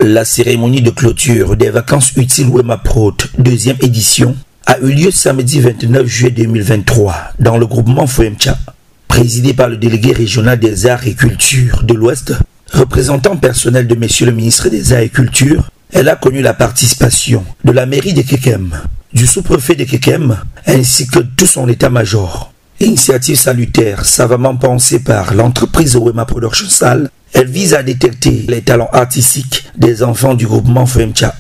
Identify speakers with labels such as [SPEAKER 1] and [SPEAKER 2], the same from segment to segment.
[SPEAKER 1] La cérémonie de clôture des vacances utiles Wema Prod, deuxième édition, a eu lieu samedi 29 juillet 2023 dans le groupement Foemcha, présidé par le délégué régional des arts et cultures de l'Ouest, représentant personnel de Monsieur le ministre des Arts et Culture. Elle a connu la participation de la mairie de Kekem, du sous-préfet de Kekem, ainsi que tout son état-major. Initiative salutaire savamment pensée par l'entreprise Wema Production Salle, elle vise à détecter les talents artistiques des enfants du groupement Foemcha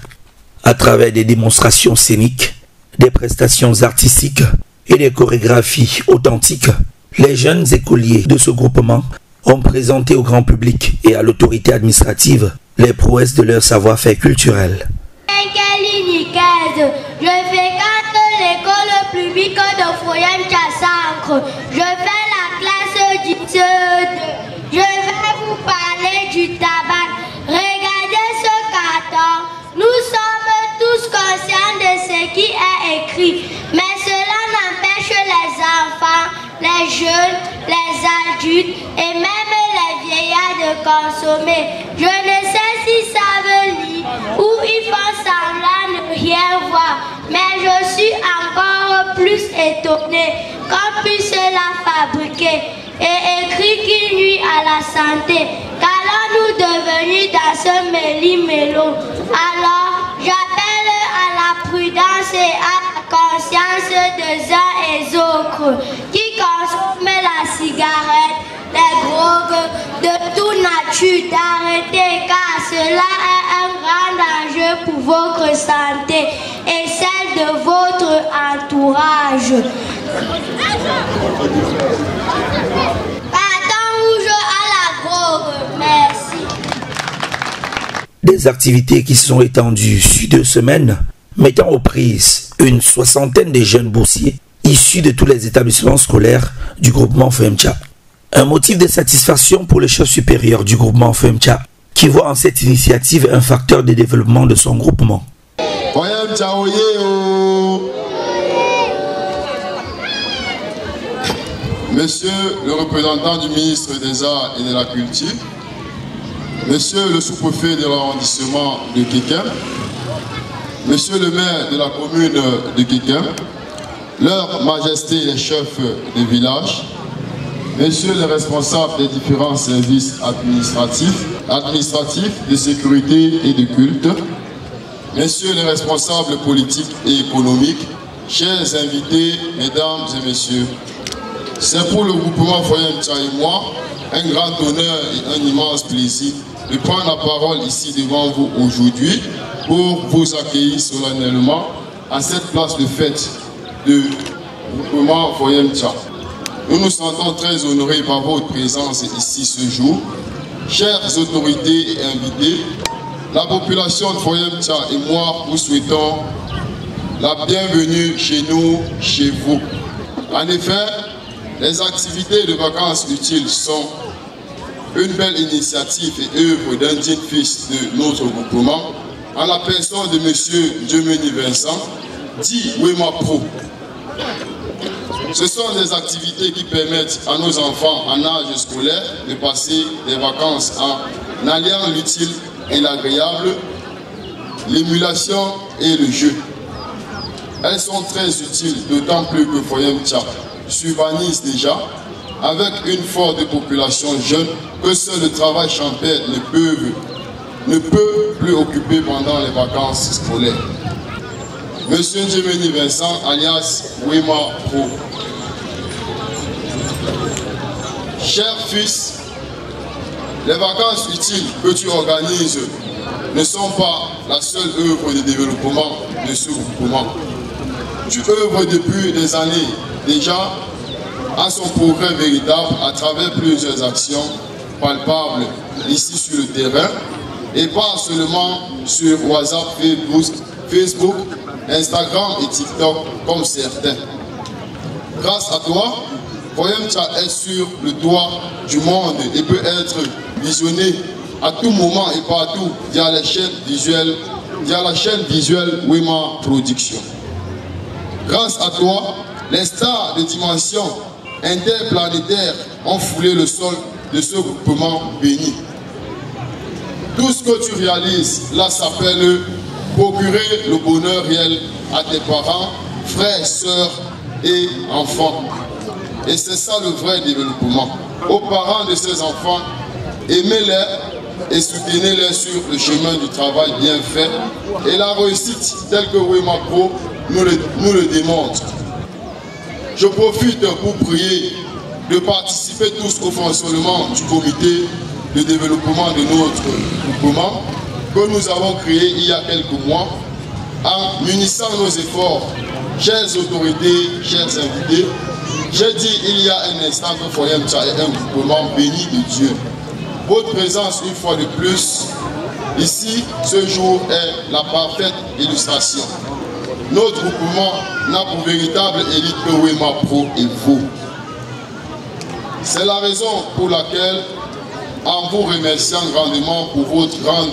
[SPEAKER 1] à travers des démonstrations scéniques, des prestations artistiques et des chorégraphies authentiques. Les jeunes écoliers de ce groupement ont présenté au grand public et à l'autorité administrative les prouesses de leur savoir-faire culturel.
[SPEAKER 2] Je fréquente l'école publique de Foemcha Centre. Je fais la classe du CE2. Je vais vous parler du tabac. Regardez ce carton. Nous sommes tous conscients de ce qui est écrit. Mais cela n'empêche les enfants, les jeunes, les adultes et même les vieillards de consommer. Je ne sais s'ils savent lire ou ils font semblant de rien voir. Mais je suis encore plus étonnée qu'on puisse la fabriquer et écrit qu'il nuit à la santé. Qu'allons-nous devenir dans ce méli-mélo? Alors, j'appelle à la prudence et à la conscience des uns et autres qui consomment la cigarette, les drogues, de toute nature, d'arrêter car cela est un grand danger pour votre santé et celle de votre entourage. Carton rouge à la drogue, merci.
[SPEAKER 1] Des activités qui se sont étendues sur 2 semaines, mettant aux prises une 60aine de jeunes boursiers issus de tous les établissements scolaires du groupement Foemcha. Un motif de satisfaction pour le chef supérieur du groupement Foemcha, qui voit en cette initiative un facteur de développement de son groupement.
[SPEAKER 3] Monsieur le représentant du ministre des Arts et de la Culture, Monsieur le sous-préfet de l'arrondissement de Kekem, Monsieur le maire de la commune de Kekem, Leur Majesté les chefs des villages, Messieurs les responsables des différents services administratifs, de sécurité et de culte, Messieurs les responsables politiques et économiques, chers invités, mesdames et messieurs, c'est pour le groupement Foemcha et moi un grand honneur et un immense plaisir de prendre la parole ici devant vous aujourd'hui pour vous accueillir solennellement à cette place de fête du groupement Foemcha. Nous nous sentons très honorés par votre présence ici ce jour. Chères autorités et invités, la population de Foemcha et moi vous souhaitons la bienvenue chez nous, chez vous. En effet, les activités de vacances utiles sont une belle initiative et œuvre d'un digne fils de notre groupement, en la personne de M. Djemeni Vincent, dit Wema Pro. Ce sont des activités qui permettent à nos enfants en âge scolaire de passer des vacances en alliant l'utile et l'agréable, l'émulation et le jeu. Elles sont très utiles, d'autant plus que Foemcha s'urbanise déjà avec une forte population jeune que seul le travail champêtre ne peut plus occuper pendant les vacances scolaires. Monsieur Djemeni Vincent, alias Wema Pro. Cher fils, les vacances utiles que tu organises ne sont pas la seule œuvre de développement de ce groupement. Tu œuvres depuis des années déjà à son progrès véritable à travers plusieurs actions palpables ici sur le terrain et pas seulement sur WhatsApp, Facebook, Instagram et TikTok comme certains. Grâce à toi, Foemcha est sur le toit du monde et peut être visionné à tout moment et partout via la chaîne visuelle Wema Production. Grâce à toi, les stars de dimension interplanétaire ont foulé le sol de ce groupement béni. Tout ce que tu réalises, là, s'appelle procurer le bonheur réel à tes parents, frères, sœurs et enfants. Et c'est ça le vrai développement. Aux parents de ces enfants, aimez-les et soutenez-les sur le chemin du travail bien fait. Et la réussite, telle que Wema Pro nous le démontre. Je profite pour prier de participer tous au fonctionnement du comité de développement de notre groupement que nous avons créé il y a quelques mois en munissant nos efforts. Chères autorités, chers invités, j'ai dit il y a un instant que Foyer Mtcha est un groupement béni de Dieu. Votre présence une fois de plus ici ce jour est la parfaite illustration. Notre groupement n'a pour véritable élite que Wema Pro et vous. C'est la raison pour laquelle, en vous remerciant grandement pour votre grande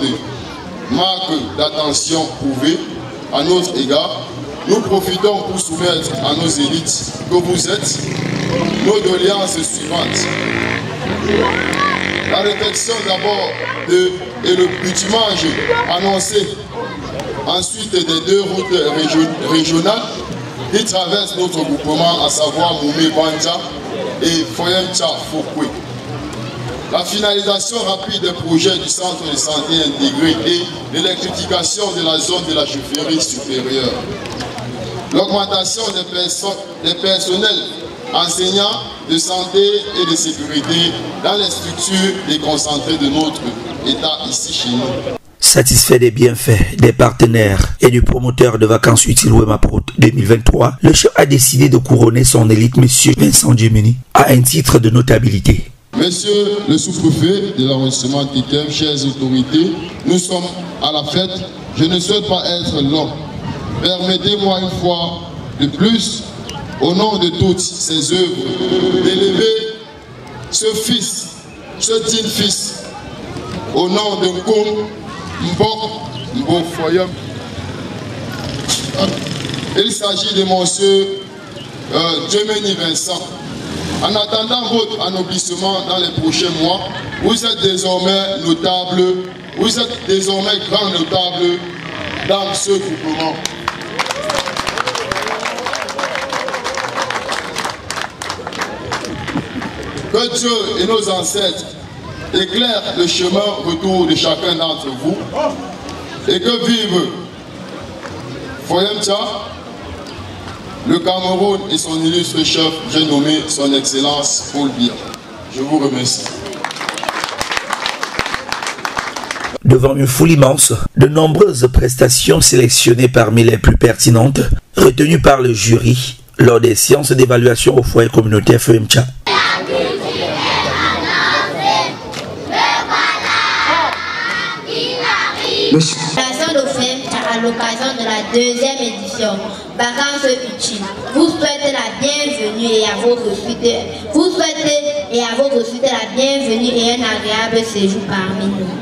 [SPEAKER 3] marque d'attention prouvée à notre égard, nous profitons pour soumettre à nos élites que vous êtes nos doléances suivantes. La réflexion d'abord et le bitumage annoncé, ensuite des 2 routes régionales qui traversent notre groupement, à savoir Moumé Banja et Foyer Mtcha Fokwe. La finalisation rapide des projets du centre de santé intégré et l'électrification de la zone de la chefferie supérieure. L'augmentation des personnels enseignants de santé et de sécurité dans les structures déconcentrées de notre État ici chez nous.
[SPEAKER 1] Satisfait des bienfaits des partenaires et du promoteur de vacances utiles Wema Pro 2023, le chef a décidé de couronner son élite, M. Vincent Djemeni, à un titre de notabilité.
[SPEAKER 3] Monsieur le sous-préfet de l'arrondissement Tetem, chères autorités, nous sommes à la fête. Je ne souhaite pas être long. Permettez-moi une fois de plus, au nom de toutes ces œuvres, d'élever ce fils, ce digne fils, au nom de Nkom Mbok Foyem. Il s'agit de monsieur Djemeni Vincent. En attendant votre anoblissement dans les prochains mois, vous êtes désormais notable, vous êtes désormais grand notable dans ce groupement. Que Dieu et nos ancêtres éclairent le chemin retour de chacun d'entre vous et que vive Foyer Mtcha, le Cameroun et son illustre chef, j'ai nommé son Excellence Paul Biya. Je vous remercie.
[SPEAKER 1] Devant une foule immense, de nombreuses prestations sélectionnées parmi les plus pertinentes, retenues par le jury lors des séances d'évaluation au foyer communautaire Foyer Mtcha.
[SPEAKER 2] À l'occasion de la 2e édition, vacances utiles, vous souhaitez la bienvenue et à vos reçus de la bienvenue et un agréable séjour parmi nous.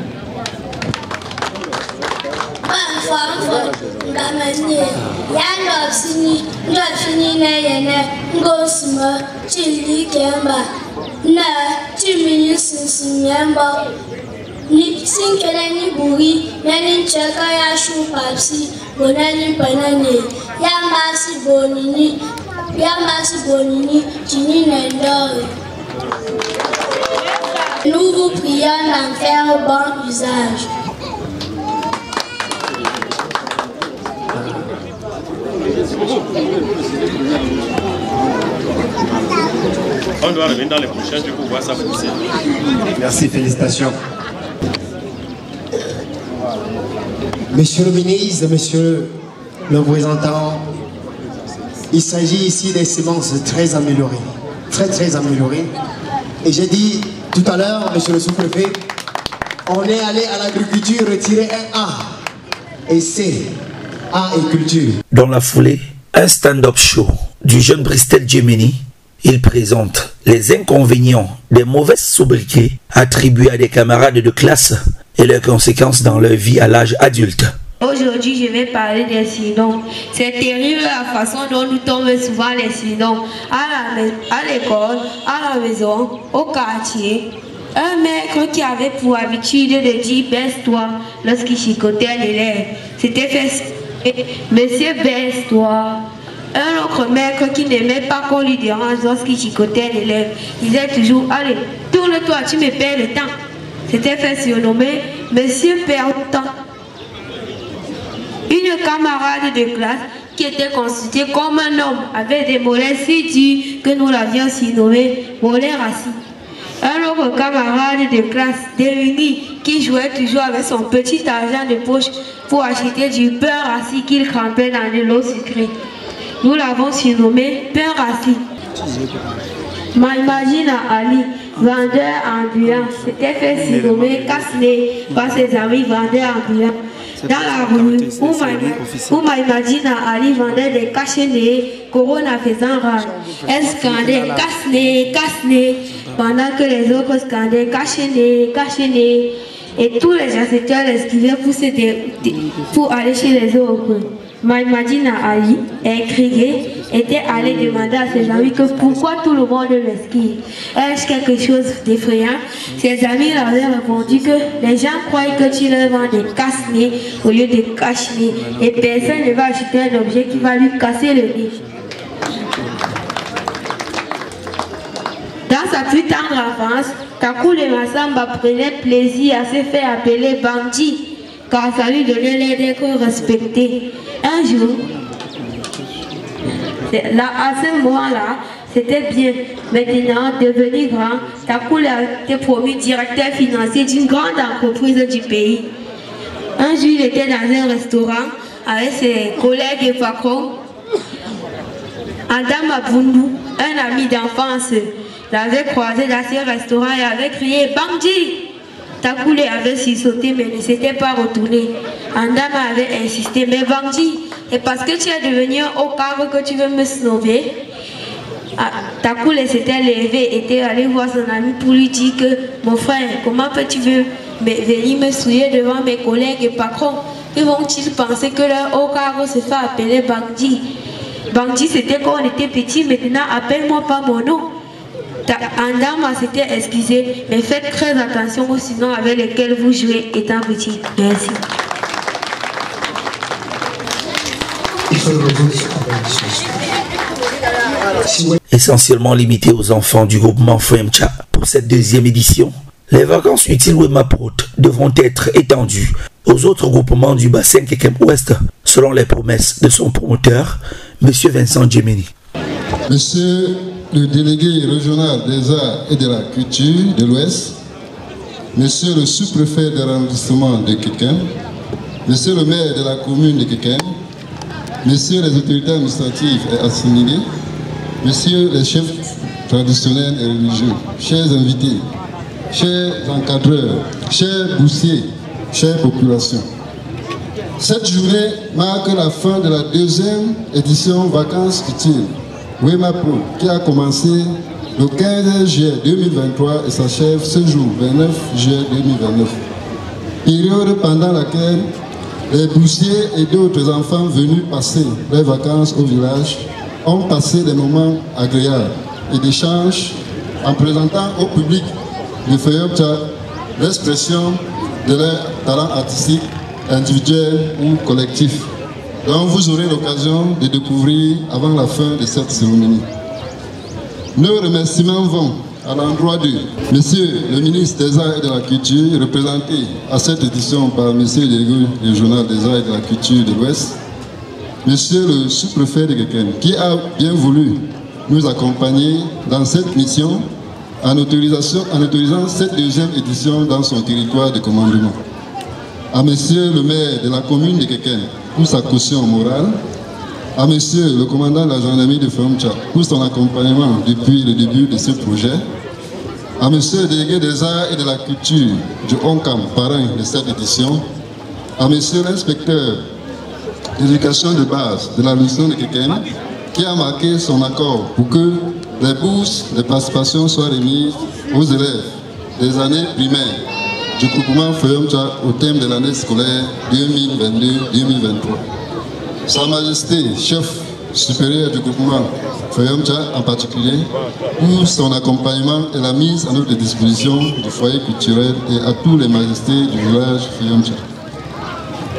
[SPEAKER 4] Ni sinkeleni buri nani cheka ya shu papsi bonani panani yambasi bonini chini nendore. Nous vous prions d'en faire bon usage.
[SPEAKER 5] On doit revenir dans les prochains jours pour voir ça pousser.
[SPEAKER 6] Merci, félicitations. Monsieur le ministre, monsieur le représentant, il s'agit ici des semences très améliorées, très améliorées. Et j'ai dit tout à l'heure, monsieur le sous-préfet, on est allé à l'agriculture retirer un A et C, A et culture.
[SPEAKER 1] Dans la foulée, un stand-up show du jeune Bristel Djemeni. Il présente les inconvénients des mauvaises sobriquets attribués à des camarades de classe et leurs conséquences dans leur vie à l'âge adulte.
[SPEAKER 7] Aujourd'hui, je vais parler des surnoms. C'est terrible la façon dont nous tombons souvent les surnoms. À l'école, à la maison, au quartier. Un maître qui avait pour habitude de dire baisse-toi lorsqu'il chicotait l'élève. C'était fait monsieur baisse-toi. Un autre maître qui n'aimait pas qu'on lui dérange lorsqu'il chicotait l'élève. Il disait toujours allez, tourne-toi, tu me perds le temps. C'était fait surnommer monsieur perd le temps. Une camarade de classe qui était constituée comme un homme avait des mollets si durs que nous l'avions surnommé mollets rassis. Un autre camarade de classe déuni qui jouait toujours avec son petit argent de poche pour acheter du pain rassis qu'il trempait dans de l'eau sucrée. Nous l'avons surnommé pain rassis. Maïmagina Ali, vendeur ambulant, s'était fait surnommer casse-nez par ses amis vendeurs ambulants. Dans la rue où Maïmagina Ali vendait des cache-nez, Corona faisant rage. Elle scandait casse-nez, casse-nez, pendant que les autres scandaient cache-nez, cache-nez. Et tous les acheteurs l'esquivaient pour aller chez les autres. Maïmagina Ali, intriguée, était allée demander à ses amis que pourquoi tout le monde l'esquive. Est-ce quelque chose d'effrayant? Ses amis leur avaient répondu que les gens croient que tu leur vends des casse-nez au lieu de cache-nez et personne ne va acheter un objet qui va lui casser le nez. Dans sa plus tendre enfance, Takoule Massamba prenait plaisir à se faire appeler Bandit, car ça lui donnait l'air d'être respecté. Un jour, à ce moment-là, c'était bien. Maintenant, devenu grand, Takoule a été promu directeur financier d'une grande entreprise du pays. Un jour, il était dans un restaurant avec ses collègues et patrons. Adam Abundu, un ami d'enfance, l'avait croisé dans ce restaurant et avait crié « Bandit !» Takoule avait sursauté mais ne s'était pas retourné. Andama avait insisté, mais Bandit, et parce que tu es devenu un haut cadre que tu veux me snobber? Takoule s'était levé et était allé voir son ami pour lui dire que mon frère, comment peux-tu venir me souiller devant mes collègues et patrons? Ils vont-ils penser que leur haut cadre se fait appeler Bandit? Bandit c'était quand on était petit, maintenant appelle-moi pas mon nom. Andama s'était excusé, mais faites très attention aux sinon avec lesquels vous jouez étant petit. Merci.
[SPEAKER 1] Essentiellement limité aux enfants du groupement Foyemcha pour cette deuxième édition, les vacances utiles Wemaprot devront être étendues aux autres groupements du bassin Kekem Ouest, selon les promesses de son promoteur, M. Vincent Djemeni.
[SPEAKER 3] Monsieur le délégué régional des arts et de la culture de l'Ouest, Monsieur le sous-préfet de l'arrondissement de Kekem, Monsieur le maire de la commune de Kekem, Messieurs les autorités administratives et assimilées, Messieurs les chefs traditionnels et religieux, chers invités, chers encadreurs, chers boursiers, chères populations. Cette journée marque la fin de la deuxième édition Vacances utiles Wemaprot, qui a commencé le 15 juillet 2023 et s'achève ce jour, 29 juillet 2029. Période pendant laquelle les boursiers et d'autres enfants venus passer leurs vacances au village ont passé des moments agréables et d'échanges en présentant au public de Foyemcha l'expression de leurs talents artistiques, individuels ou collectifs, dont vous aurez l'occasion de découvrir avant la fin de cette cérémonie. Nos remerciements vont à l'endroit de Monsieur le ministre des Arts et de la Culture, représenté à cette édition par Monsieur le délégué régional des Arts et de la Culture de l'Ouest, Monsieur le sous-préfet de Kekem, qui a bien voulu nous accompagner dans cette mission en autorisant cette deuxième édition dans son territoire de commandement. À Monsieur le maire de la commune de Kekem pour sa caution morale, à Monsieur le commandant de la gendarmerie de Foyemcha pour son accompagnement depuis le début de ce projet, à Monsieur le délégué des arts et de la culture du ONCAM, parrain de cette édition, à Monsieur l'inspecteur d'éducation de base de la mission de Kekem, qui a marqué son accord pour que les bourses de participation soient remises aux élèves des années primaires du groupement Foyemcha au thème de l'année scolaire 2022-2023. Sa Majesté, chef supérieur du groupement Foyamcha en particulier, pour son accompagnement et la mise en œuvre des dispositions du foyer culturel et à tous les majestés du village Foyamcha.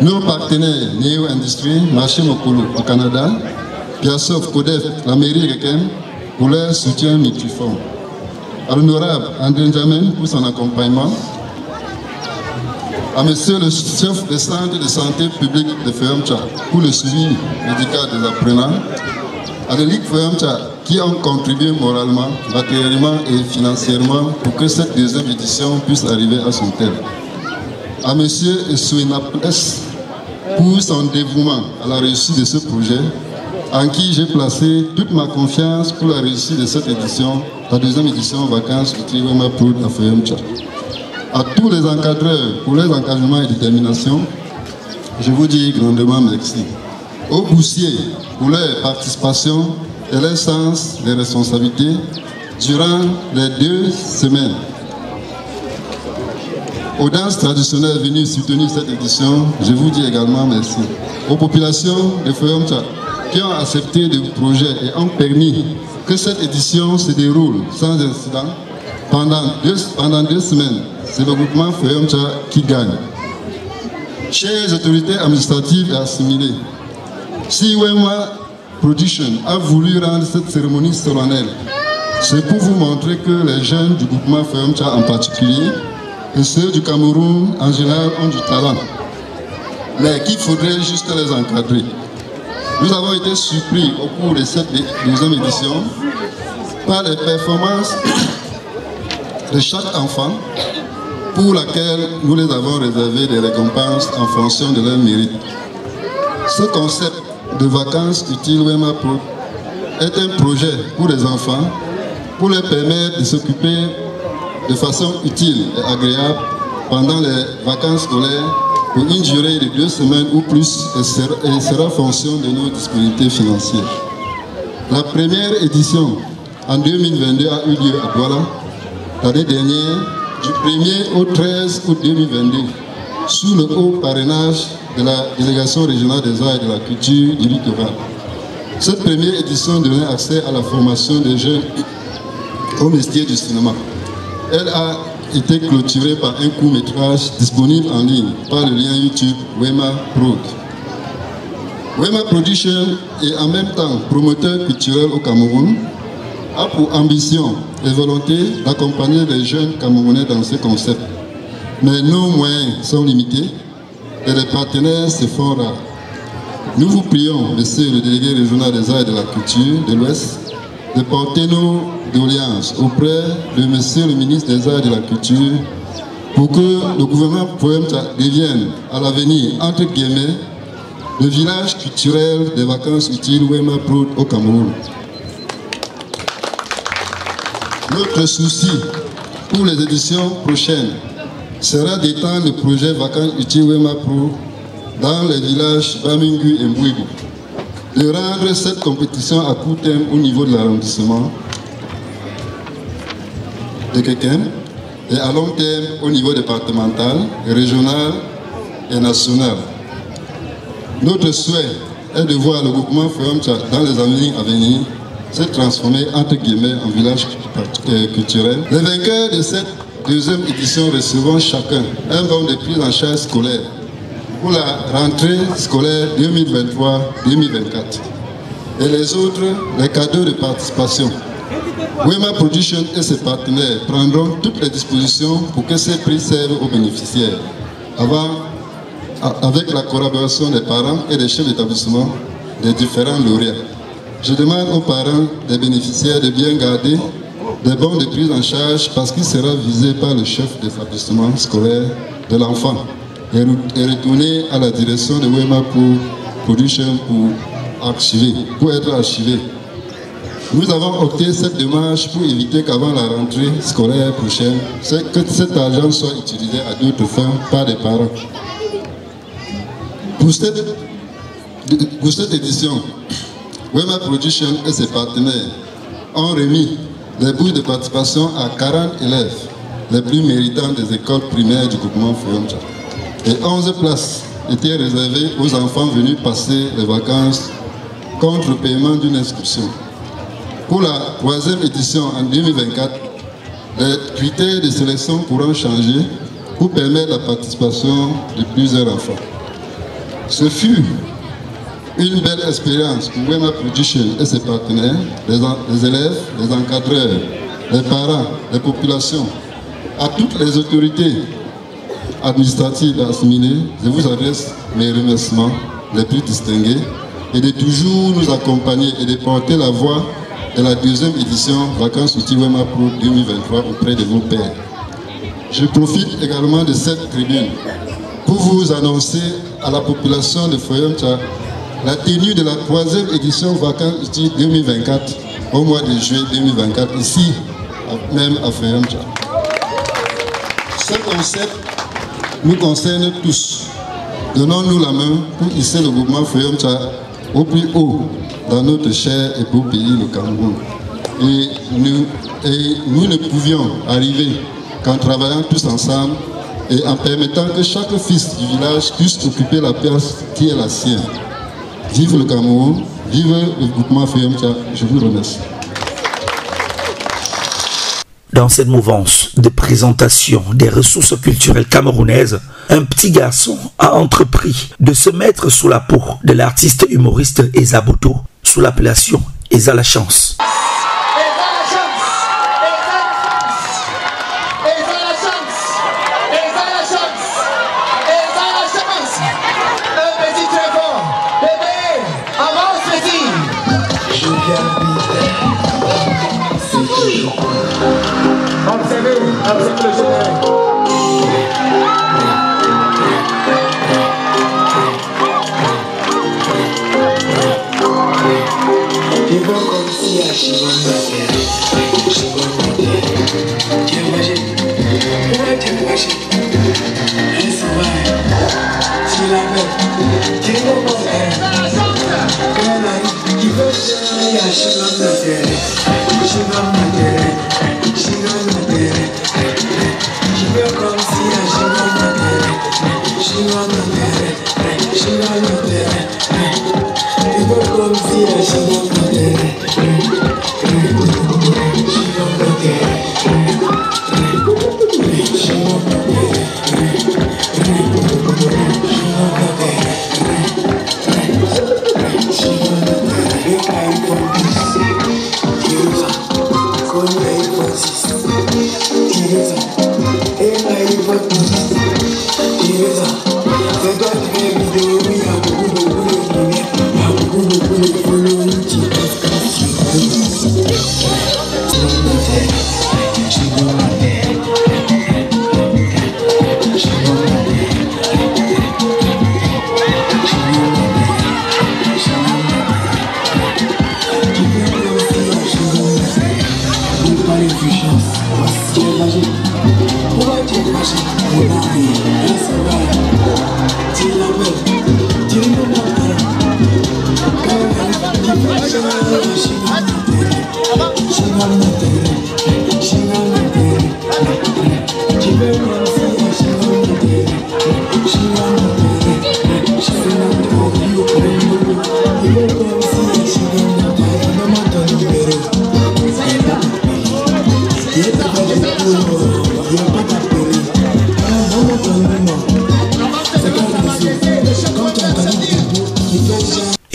[SPEAKER 3] Nos partenaires Neo Industrie, Marché Mokolo au Canada, Piasof, Codef, la mairie Rekem pour leur soutien multiforme. À l'honorable André Njamen pour son accompagnement, à monsieur le chef de centre de santé publique de Foyamcha pour le suivi médical des apprenants, à l'élite Foyamcha qui ont contribué moralement, matériellement et financièrement pour que cette deuxième édition puisse arriver à son terme. À monsieur Esouinaples pour son dévouement à la réussite de ce projet, en qui j'ai placé toute ma confiance pour la réussite de cette édition, la deuxième édition Vacances utiles Wema Prod à Foyamcha. À tous les encadreurs pour leur engagement et détermination, je vous dis grandement merci. Aux boursiers pour leur participation et leur sens des responsabilités durant les 2 semaines. Aux danses traditionnelles venues soutenir cette édition, je vous dis également merci. Aux populations de Foyamcha qui ont accepté le projet et ont permis que cette édition se déroule sans incident pendant 2 semaines. C'est le groupement Foyamcha qui gagne. Chères autorités administratives et assimilées, si Wema Production a voulu rendre cette cérémonie solennelle, c'est pour vous montrer que les jeunes du groupement Foyamcha en particulier et ceux du Cameroun en général ont du talent, mais qu'il faudrait juste les encadrer. Nous avons été surpris au cours de cette deuxième édition par les performances de chaque enfant pour laquelle nous les avons réservé des récompenses en fonction de leur mérite. Ce concept de vacances utiles Wema Prod est un projet pour les enfants pour leur permettre de s'occuper de façon utile et agréable pendant les vacances scolaires pour une durée de 2 semaines ou plus et sera fonction de nos disponibilités financières. La première édition en 2022 a eu lieu à Douala l'année dernière du 1er au 13 août 2022 sous le haut parrainage de la délégation régionale des arts et de la culture du littoral. Cette première édition donnait accès à la formation des jeunes au métier du cinéma. Elle a été clôturée par un court-métrage disponible en ligne par le lien YouTube Wema Prod. Wema Production est en même temps promoteur culturel au Cameroun, a pour ambition et volonté d'accompagner les jeunes Camerounais dans ce concept. Mais nos moyens sont limités et les partenaires se font rares. Nous vous prions, monsieur le délégué régional des arts et de la culture de l'Ouest, de porter nos doléances auprès de monsieur le ministre des Arts et de la Culture pour que le gouvernement Foyamcha devienne à l'avenir, entre guillemets, le village culturel des vacances utiles Wema Prod au Cameroun. Notre souci pour les éditions prochaines sera d'étendre le projet Vacances utiles Wema Prod dans les villages Bamingu et Mbouigou, de rendre cette compétition à court terme au niveau de l'arrondissement de Kekem et à long terme au niveau départemental, régional et national. Notre souhait est de voir le groupement Foyamcha dans les années à venir se transformer entre guillemets en village culturel. Les vainqueurs de cette deuxième édition recevront chacun un bon de prise en charge scolaire pour la rentrée scolaire 2023-2024. Et les autres, les cadeaux de participation. Wema Production et ses partenaires prendront toutes les dispositions pour que ces prix servent aux bénéficiaires, avec la collaboration des parents et des chefs d'établissement des différents lauréats. Je demande aux parents des bénéficiaires de bien garder des bons de prise en charge parce qu'il sera visé par le chef d'établissement scolaire de l'enfant et retourner à la direction de Wema Production pour être archivé. Nous avons opté cette démarche pour éviter qu'avant la rentrée scolaire prochaine, que cet argent soit utilisé à d'autres fins par des parents. Pour cette édition, Wema Production et ses partenaires ont remis les bourses de participation à 40 élèves les plus méritants des écoles primaires du groupement Foyamcha. Et 11 places étaient réservées aux enfants venus passer les vacances contre le paiement d'une inscription. Pour la 3e édition en 2024, les critères de sélection pourront changer pour permettre la participation de plusieurs enfants. Ce fut une belle expérience pour Wema Production et ses partenaires, les élèves, les encadreurs, les parents, les populations, à toutes les autorités administratives assimilées. Je vous adresse mes remerciements les plus distingués et de toujours nous accompagner et de porter la voix de la 2e édition Vacances Outils Wema Pro 2023 auprès de vos pairs. Je profite également de cette tribune pour vous annoncer à la population de Foyamcha la tenue de la 3e édition Vacances Outils 2024 au mois de juillet 2024 ici même à Foyamcha. Ce concept nous concerne tous. Donnons-nous la main pour hisser le mouvement Foyamcha au plus haut dans notre cher et beau pays, le Cameroun. Et nous ne pouvions arriver qu'en travaillant tous ensemble et en permettant que chaque fils du village puisse occuper la place qui est la sienne. Vive le Cameroun, vive le mouvement Foyamcha. Je vous remercie.
[SPEAKER 1] Dans cette mouvance de présentation des ressources culturelles camerounaises, un petit garçon a entrepris de se mettre sous la peau de l'artiste humoriste Eza Boto sous l'appellation Eza la Chance.
[SPEAKER 8] Observez le générique. Tu vois comme si à Chibon tu es mangé. Pourquoi tu es mangé? Un sauvage. Tu l'avais. Tu es bon quand on arrive, tu veux changer à Chibon comme si à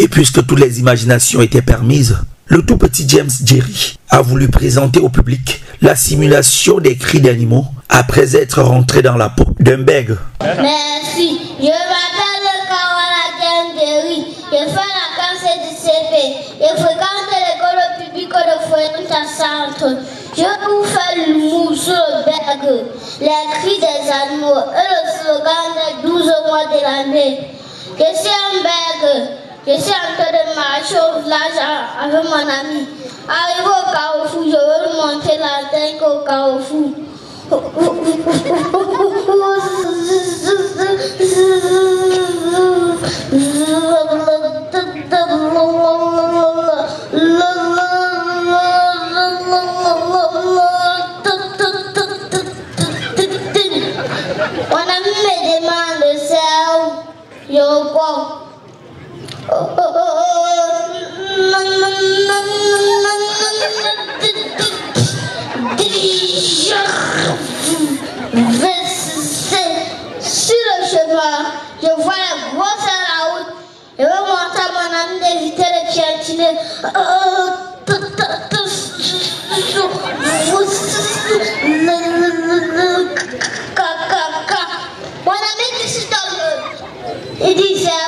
[SPEAKER 1] Et puisque toutes les imaginations étaient permises, le tout petit James Jerry a voulu présenter au public la simulation des cris d'animaux après être rentré dans la peau d'un bègue.
[SPEAKER 2] Merci, je m'appelle Kawana James Jerry, je fais la classe du CP, je fréquente l'école publique de Foyamcha Centre. Je vous fais l'humour sur le bègue, les cris des animaux et le slogan des 12 mois de l'année. Je suis un bègue. Je suis en train de marcher au village avec mon ami. Arrivé au carrefour, je veux lui montrer la tête au carrefour. Mon ami me demande ça. Je réponds. Mon ami Christophe, il disait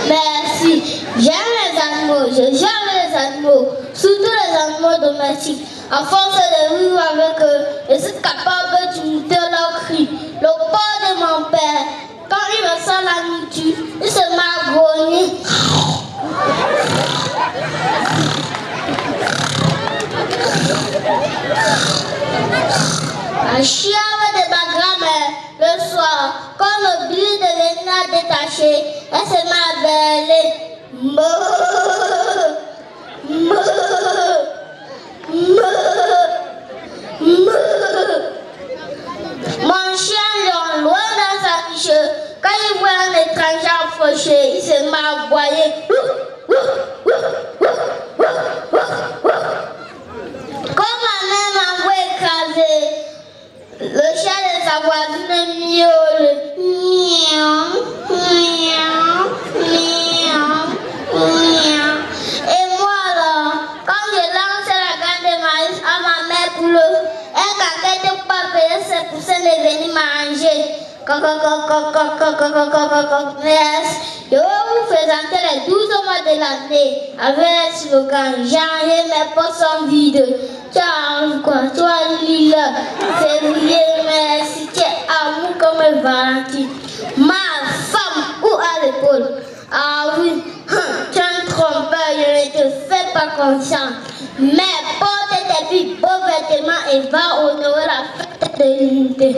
[SPEAKER 2] merci. J'aime les animaux, j'aime les animaux, surtout les animaux domestiques. À force de vivre avec eux, je suis capable d'imiter leur cri. Le porc de mon père, quand il me sent la nourriture, il se met à grogner. La chienne de ma grand-mère, le soir, quand le bleu devenait détaché, elle se met à bêler. Mon chien loin dans sa niche, quand il voit un étranger approcher, il se met à aboyer. Comme ma mère m'a écrasé, le chien de sa voisine miaule. Miaou, miaou, miaou, miaou. Et moi là, quand je lance la graine de maïs à ma mère pour le, elle n'arrête pas payer ses poussins de venir manger. Merci. Je vais vous présenter les 12 mois de l'année avec le slogan janvier, mes poches sont vides. Ciao, quoi, toi, Lila, février, merci, tu es amour comme Valentine. Ma femme, ou à l'épaule? Ah oui, tu es un trompeur, je ne te fais pas confiance. Mais porte tes plus beaux vêtements et va honorer la fête de l'unité.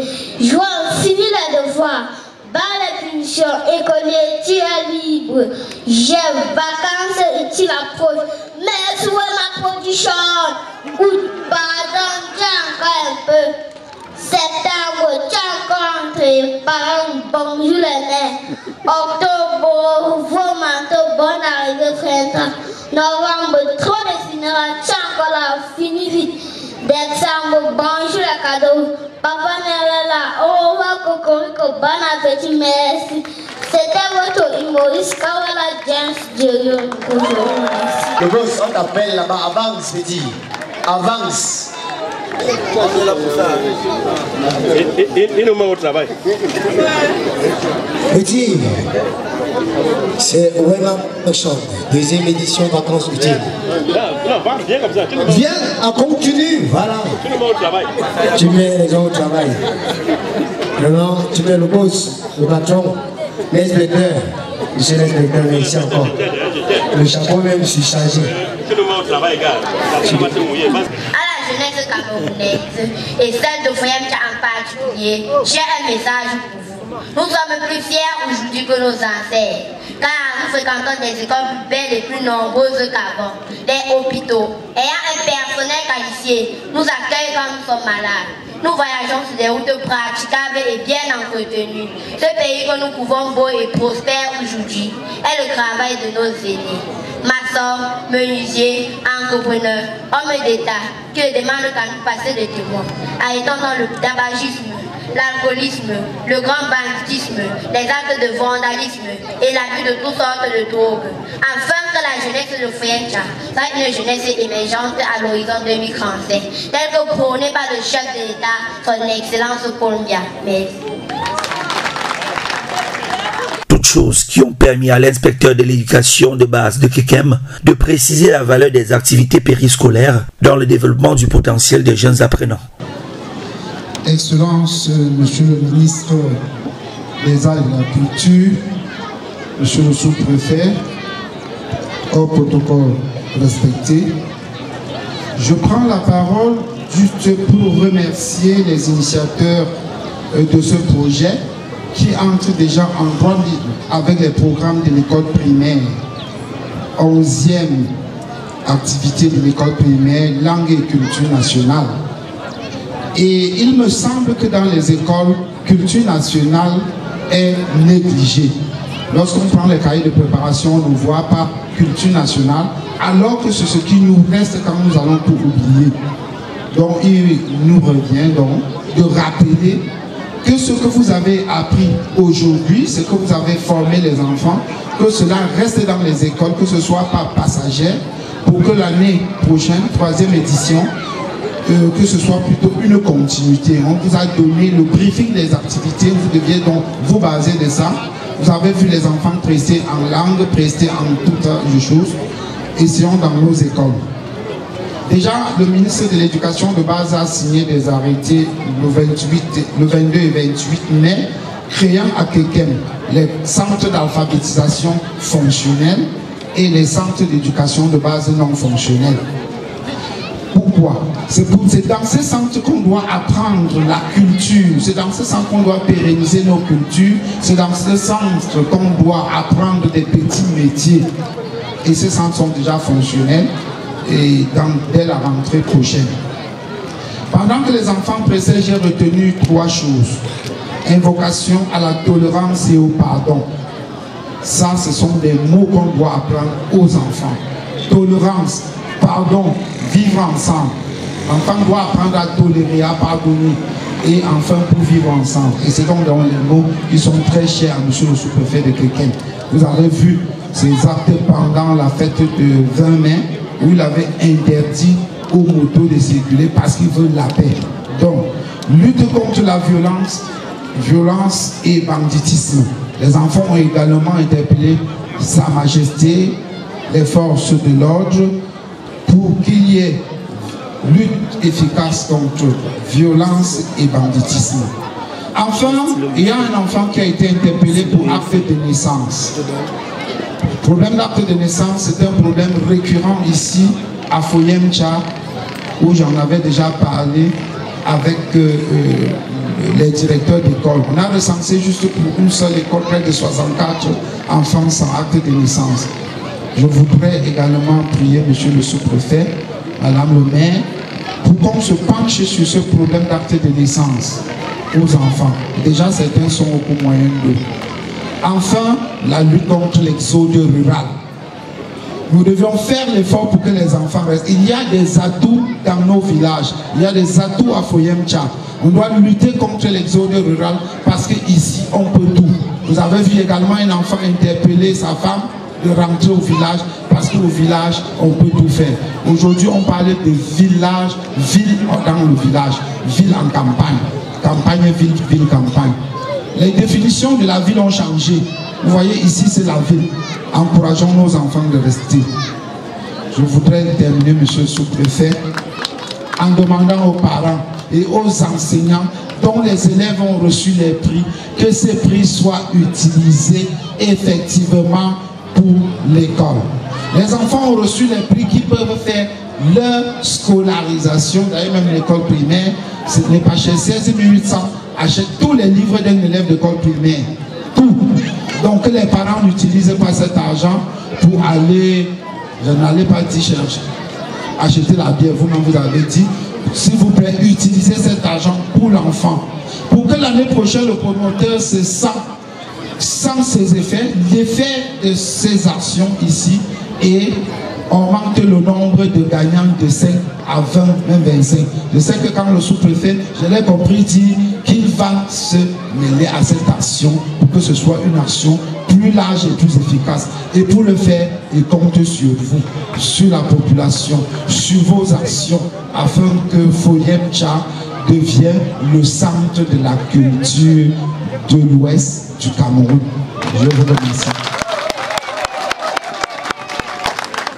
[SPEAKER 2] Joie, finis les devoirs. Bas les punitions, écolier, tu es libre. J'ai vacances et tu l'approches. Mais où est ma production? Août, pardon, tiens encore un peu. Septembre, tiens encore entré. Parents, bonjour les nez. Octobre, vos manteaux, bonne arrivée, printemps. Novembre, trop de cinéma, tiens encore là, fini vite. Décembre, bonjour les cadeaux. Papa Noël est là, au revoir Cocorico, bon appétit, merci. C'était votre humoriste Kawala James Dieu.
[SPEAKER 6] Le boss, on t'appelle là-bas, avance, petit. Avance.
[SPEAKER 5] Et nous mettons au travail.
[SPEAKER 6] Petit, c'est vraiment méchant. Deuxième édition vacances utiles.
[SPEAKER 5] Non, viens comme ça.
[SPEAKER 6] Viens, on continue. Voilà.
[SPEAKER 5] Tu nous mets au travail.
[SPEAKER 6] Tu mets les gens au travail. Maintenant, tu mets le boss, le patron, l'inspecteur. Monsieur l'inspecteur, mais ici encore. Le chapeau même, je suis chargé.
[SPEAKER 5] Tu nous mets au travail, gars.
[SPEAKER 2] Jeunesse camerounaise et celle de Foyemcha en particulier, j'ai un message pour vous. Nous sommes plus fiers aujourd'hui que nos ancêtres, car nous fréquentons des écoles plus belles et plus nombreuses qu'avant, des hôpitaux. Ayant un personnel qualifié, nous accueillons quand nous sommes malades. Nous voyageons sur des routes praticables et bien entretenues. Ce pays que nous pouvons beau et prospère aujourd'hui est le travail de nos aînés. Maçons, menuisiers, entrepreneurs, hommes d'État qui demandent qu'à nous passer des témoins. Arrêtons dans le tabagisme, l'alcoolisme, le grand banditisme, les actes de vandalisme et l'abus de toutes sortes de drogues. Afin que la jeunesse de Foyemcha soit une jeunesse émergente à l'horizon 2035, telle que prônée par le chef de l'État, son Excellence Columbia. Merci.
[SPEAKER 1] Toutes choses qui ont permis à l'inspecteur de l'éducation de base de Kekem de préciser la valeur des activités périscolaires dans le développement du potentiel des jeunes apprenants.
[SPEAKER 9] Excellence, Monsieur le ministre des Arts et de la Culture, Monsieur le sous-préfet, au protocole respecté, je prends la parole juste pour remercier les initiateurs de ce projet qui entre déjà en droit libre avec les programmes de l'école primaire. 11e activité de l'école primaire, langue et culture nationale. Et il me semble que dans les écoles, culture nationale est négligée. Lorsqu'on prend les cahiers de préparation, on ne voit pas culture nationale, alors que c'est ce qui nous reste quand nous allons tout oublier. Donc il nous revient donc de rappeler que ce que vous avez appris aujourd'hui, ce que vous avez formé les enfants, que cela reste dans les écoles, que ce soit pas passager, pour que l'année prochaine, 3e édition, que ce soit plutôt une continuité. On vous a donné le briefing des activités, vous deviez donc vous baser de ça. Vous avez vu les enfants prester en langue, prester en toutes les choses. Essayons dans nos écoles. Déjà, le ministre de l'Éducation de base a signé des arrêtés le 22 et 28 mai, créant à Kekem les centres d'alphabétisation fonctionnels et les centres d'éducation de base non fonctionnels. Pourquoi? C'est dans ces centres qu'on doit apprendre la culture, c'est dans ces centres qu'on doit pérenniser nos cultures, c'est dans ces centres qu'on doit apprendre des petits métiers. Et ces centres sont déjà fonctionnels et dès la rentrée prochaine. Pendant que les enfants pressés, j'ai retenu 3 choses. Invocation à la tolérance et au pardon. Ça, ce sont des mots qu'on doit apprendre aux enfants. Tolérance, pardon, vivre ensemble. L'enfant doit apprendre à tolérer, à pardonner et enfin pour vivre ensemble. Et c'est donc dans les mots qui sont très chers à monsieur le sous-préfet de Kekem. Vous avez vu ces actes pendant la fête de 20 mai où il avait interdit aux motos de circuler parce qu'il veut la paix. Donc, lutte contre la violence et banditisme. Les enfants ont également interpellé Sa Majesté, les forces de l'ordre, pour qu'il y ait lutte efficace contre violence et banditisme. Enfin, il y a un enfant qui a été interpellé pour acte de naissance. Le problème d'acte de naissance, c'est un problème récurrent ici à Foyem Tcha, où j'en avais déjà parlé avec les directeurs d'école. On a recensé juste pour une seule école près de 64 enfants sans acte de naissance. Je voudrais également prier monsieur le sous-préfet, madame le maire, pour qu'on se penche sur ce problème d'acte de naissance aux enfants. Déjà, certains sont au coût moyen d'eux. Enfin, la lutte contre l'exode rural. Nous devions faire l'effort pour que les enfants restent. Il y a des atouts dans nos villages. Il y a des atouts à Foyem Tcha. On doit lutter contre l'exode rural parce qu'ici, on peut tout. Vous avez vu également un enfant interpeller sa femme de rentrer au village parce qu'au village, on peut tout faire. Aujourd'hui, on parlait de village, ville dans le village, ville en campagne. Campagne, ville, ville, campagne. Les définitions de la ville ont changé. Vous voyez, ici, c'est la ville. Encourageons nos enfants de rester. Je voudrais terminer, monsieur le sous-préfet, en demandant aux parents et aux enseignants dont les élèves ont reçu les prix, que ces prix soient utilisés effectivement pour l'école. Les enfants ont reçu les prix qui peuvent faire leur scolarisation. D'ailleurs, même l'école primaire, ce n'est pas cher. 16 800 achètent tous les livres d'un élève d'école primaire. Tout. Donc, les parents n'utilisent pas cet argent pour aller, je n'allais pas dire chercher, acheter la bière, vous-même vous avez dit. S'il vous plaît, utilisez cet argent pour l'enfant. Pour que l'année prochaine, le promoteur se sent sans ses effets, l'effet de ces actions ici et augmente le nombre de gagnants de 5 à 20, même 25. Je sais que quand le sous-préfet, je l'ai compris, dit qu'il va se mêler à cette action pour que ce soit une action plus large et plus efficace. Et pour le faire, il compte sur vous, sur la population, sur vos actions, afin que Foyem Tcha devienne le centre de la culture de l'Ouest du Cameroun. Je vous remercie.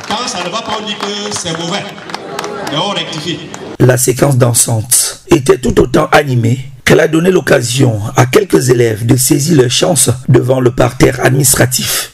[SPEAKER 5] Quand ça ne va pas, on dit que c'est mauvais. Mais on rectifie.
[SPEAKER 1] La séquence dansante était tout autant animée qu'elle a donné l'occasion à quelques élèves de saisir leur chance devant le parterre administratif.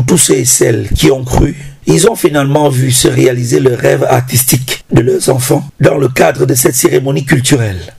[SPEAKER 1] Pour tous ceux et celles qui ont cru, ils ont finalement vu se réaliser le rêve artistique de leurs enfants dans le cadre de cette cérémonie culturelle.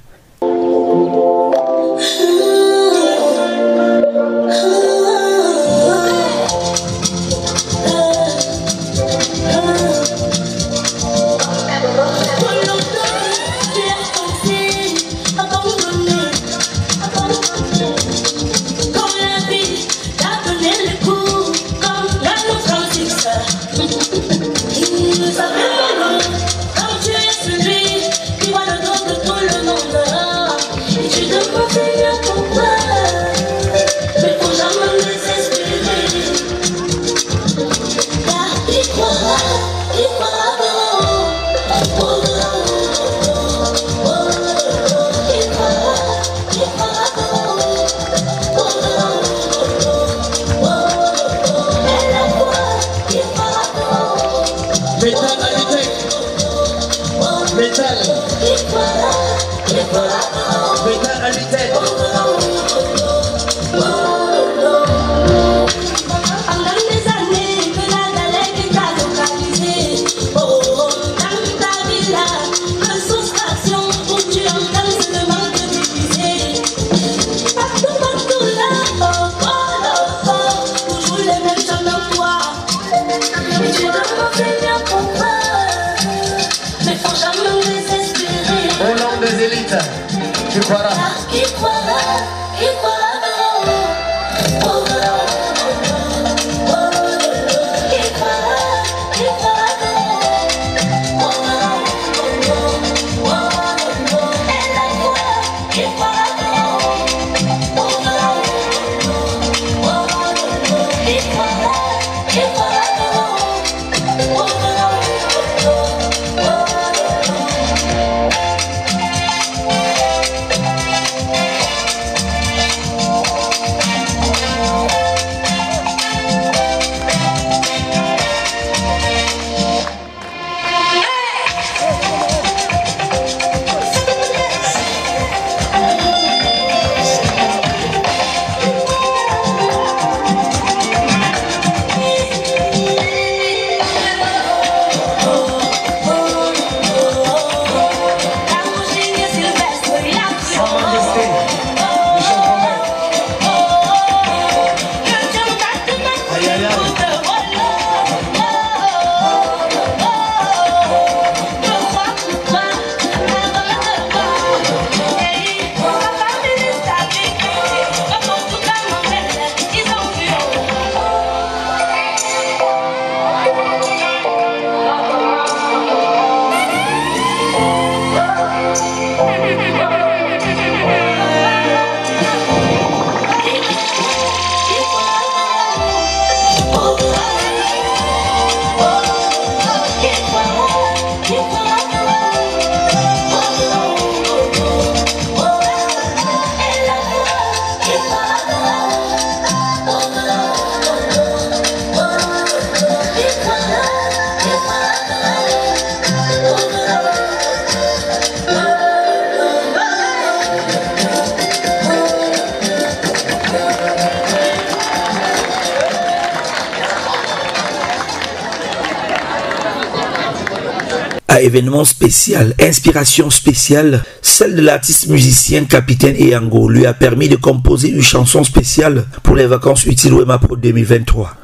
[SPEAKER 1] Événement spécial, inspiration spéciale, celle de l'artiste musicien Capitaine Eyango lui a permis de composer une chanson spéciale pour les vacances utiles Wema Pro 2023.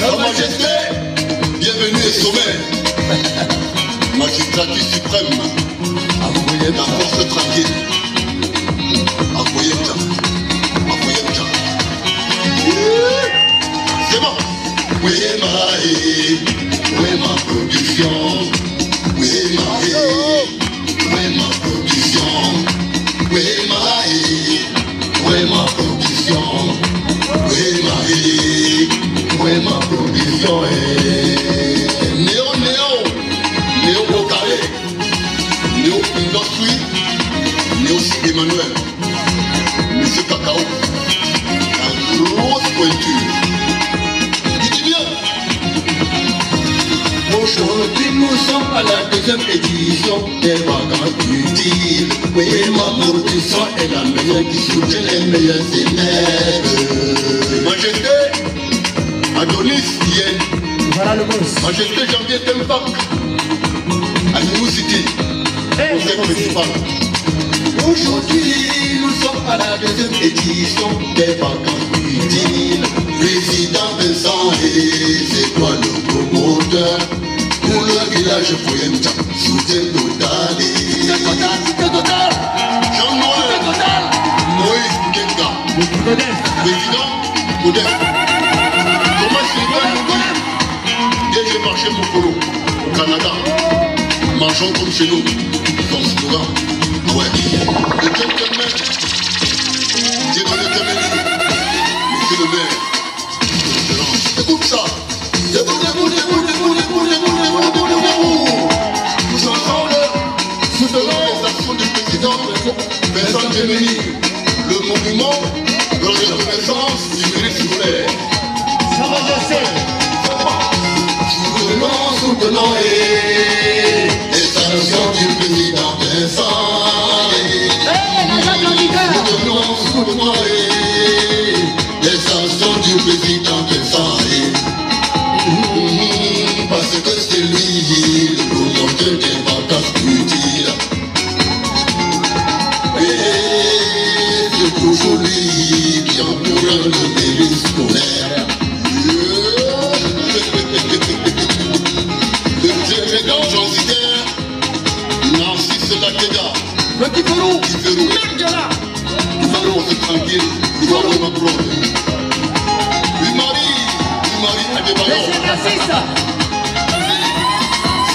[SPEAKER 3] Sa Majesté, bienvenue au sommet. Magistrature suprême, envoyez la force tranquille. C'est bon. Wema production. Wema production. Wema production. Wema production. Néo Bocaré. Néo Industrie. Néo Emmanuel. Monsieur Cacao. Grosse pointure. Dis bien. Aujourd'hui nous sommes à la deuxième édition.
[SPEAKER 10] répétitions des vacances utiles. Oui, Mamour du sang est la maison qui soutient les meilleurs élèves. Majesté, Adonis Yen.
[SPEAKER 6] Voilà le boss.
[SPEAKER 10] Majesté Janvier Tempak. À New City. Conseil municipal. Aujourd'hui, nous sommes à la deuxième édition des vacances utiles. Président Vincent et c'est toi le promoteur. Pour le village Foyemcha, soutien total. Soutien total. Jean-Noël Moïse Kenga. Président Kodef. Thomas Sylvain Moudi. DG Marché Mokolo au Canada. Marchons comme chez nous. Dans ce slogan. Ouais. Le gentleman. J'ai donné le caméra. Monsieur le maire. Écoute ça. Debout. Tous ensemble, soutenons les actions du président Vincent Djemeni, le monument de la reconnaissance du mérite scolaire. Ça va passer. Soutenons les actions du président Vincent. Soutenons les actions du président Vincent. Parce que c'est lui le promoteur des vacances utiles. Et c'est toujours lui qui encourage le mérite scolaire. Le président transitaire, Narcisse Lakeda. Le Kiferou, c'est tranquille, il va le Macron. Marie Adebayo.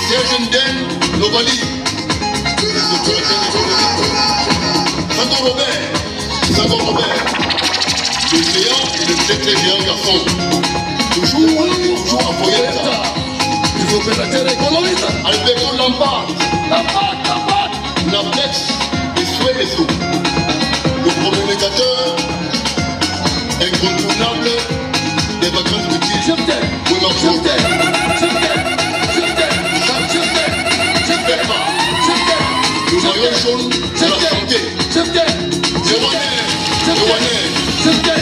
[SPEAKER 10] Serge Nden Novali. Sango Robert. Le géant et le très très géant garçon. Toujours à Foyemcha. Il faut que la terre économise. Alberto Lampard. Nablex et Soué Esso. Le communicateur incontournable des vacances utiles. Je t'aime. Le maillot jaune de la santé.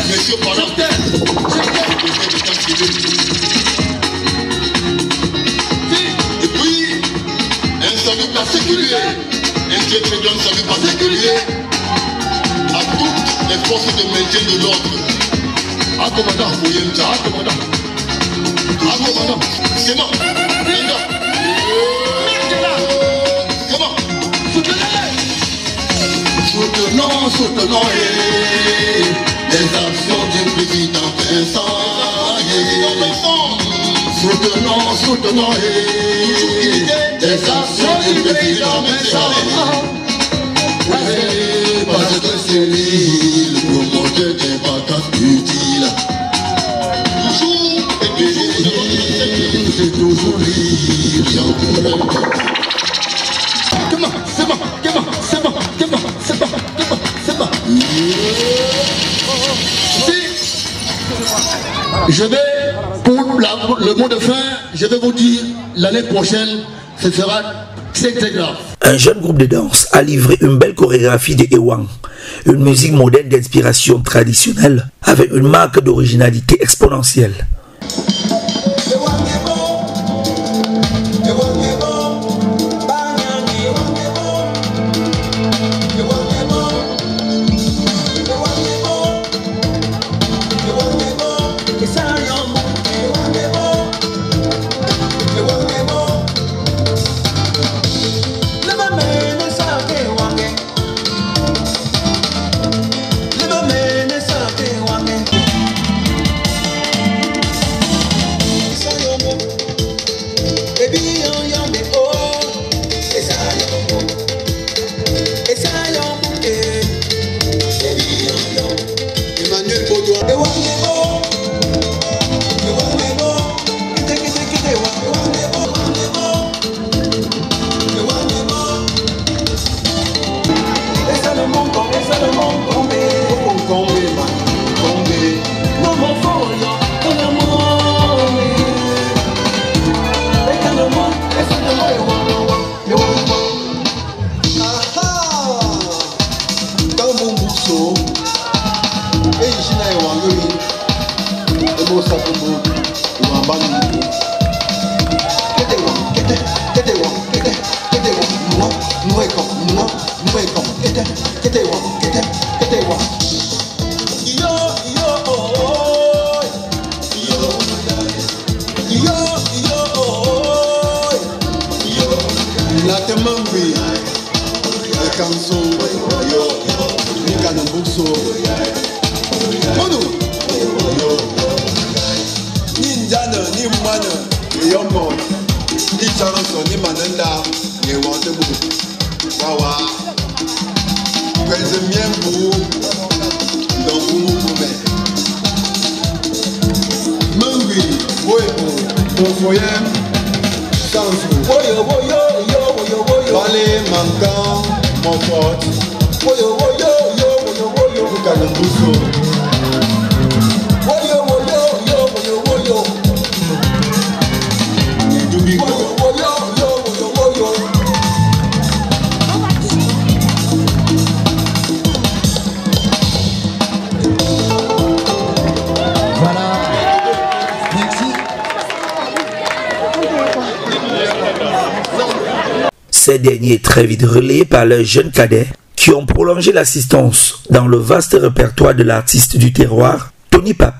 [SPEAKER 10] Monsieur Parent. Et puis, un salut particulier. Un très très grand salut particulier à toutes les forces de maintien de l'ordre. À commandant Foyemcha, à commandant. C'est moi. Soutenons les actions du président Vincent. Soutenons les actions du président Vincent. Parce que c'est lui le promoteur des vacances utiles. C'est toujours lui qui encourage. Je vais, pour le mot de fin, je vais vous dire, l'année prochaine, ce sera très très grave.
[SPEAKER 1] Un jeune groupe de danse a livré une belle chorégraphie de Ewang, une musique moderne d'inspiration traditionnelle avec une marque d'originalité exponentielle. Ces derniers très vite relayés par leurs jeunes cadets qui ont prolongé l'assistance dans le vaste répertoire de l'artiste du terroir, Tony Pape.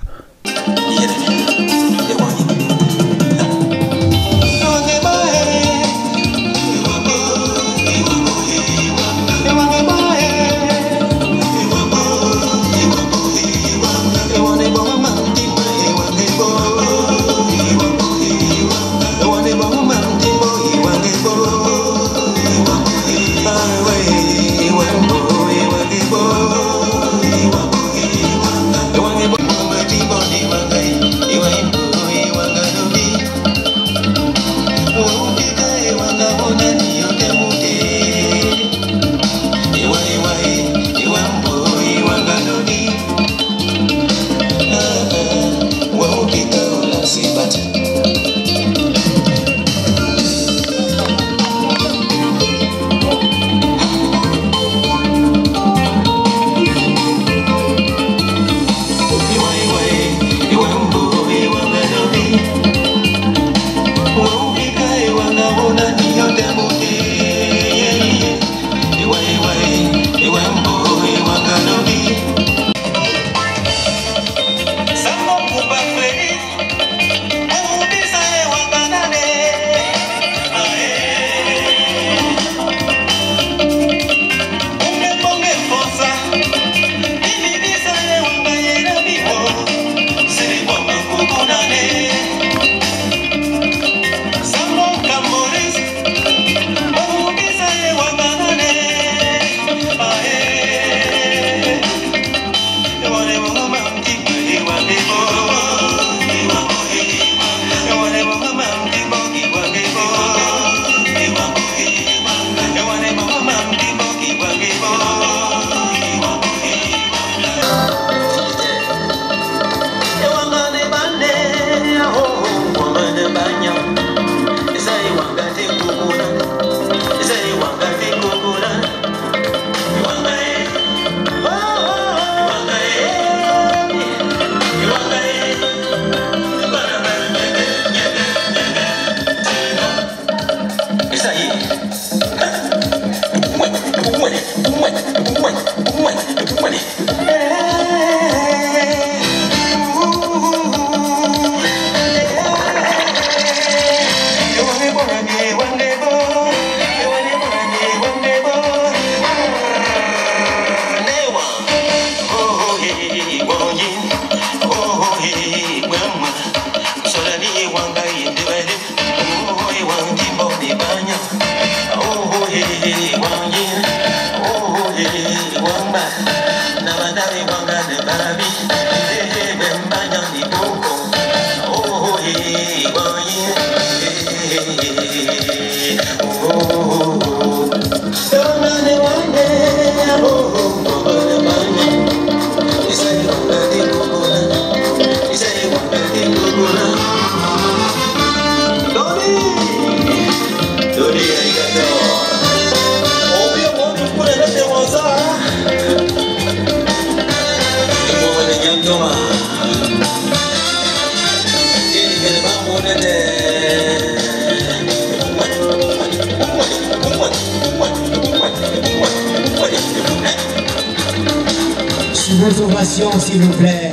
[SPEAKER 6] Sous vos ovations, s'il vous plaît.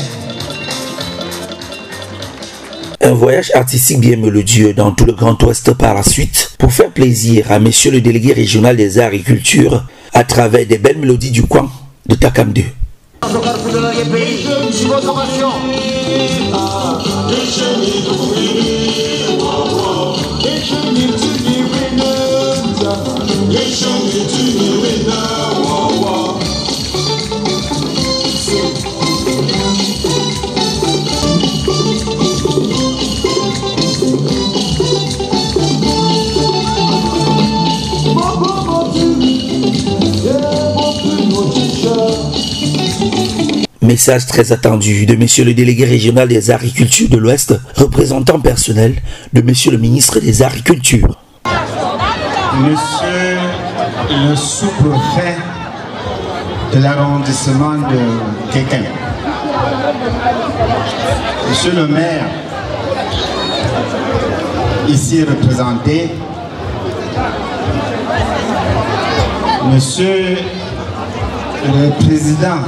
[SPEAKER 1] Un voyage artistique bien mélodieux dans tout le Grand Ouest par la suite pour faire plaisir à monsieur le délégué régional des arts et culture à travers des belles mélodies du coin de Takam 2. Message très attendu de monsieur le délégué régional des arts et culture de l'Ouest, représentant personnel de monsieur le ministre des arts et culture.
[SPEAKER 11] Monsieur le sous-préfet de l'arrondissement de Kékem. Monsieur le maire, ici représenté. Monsieur le président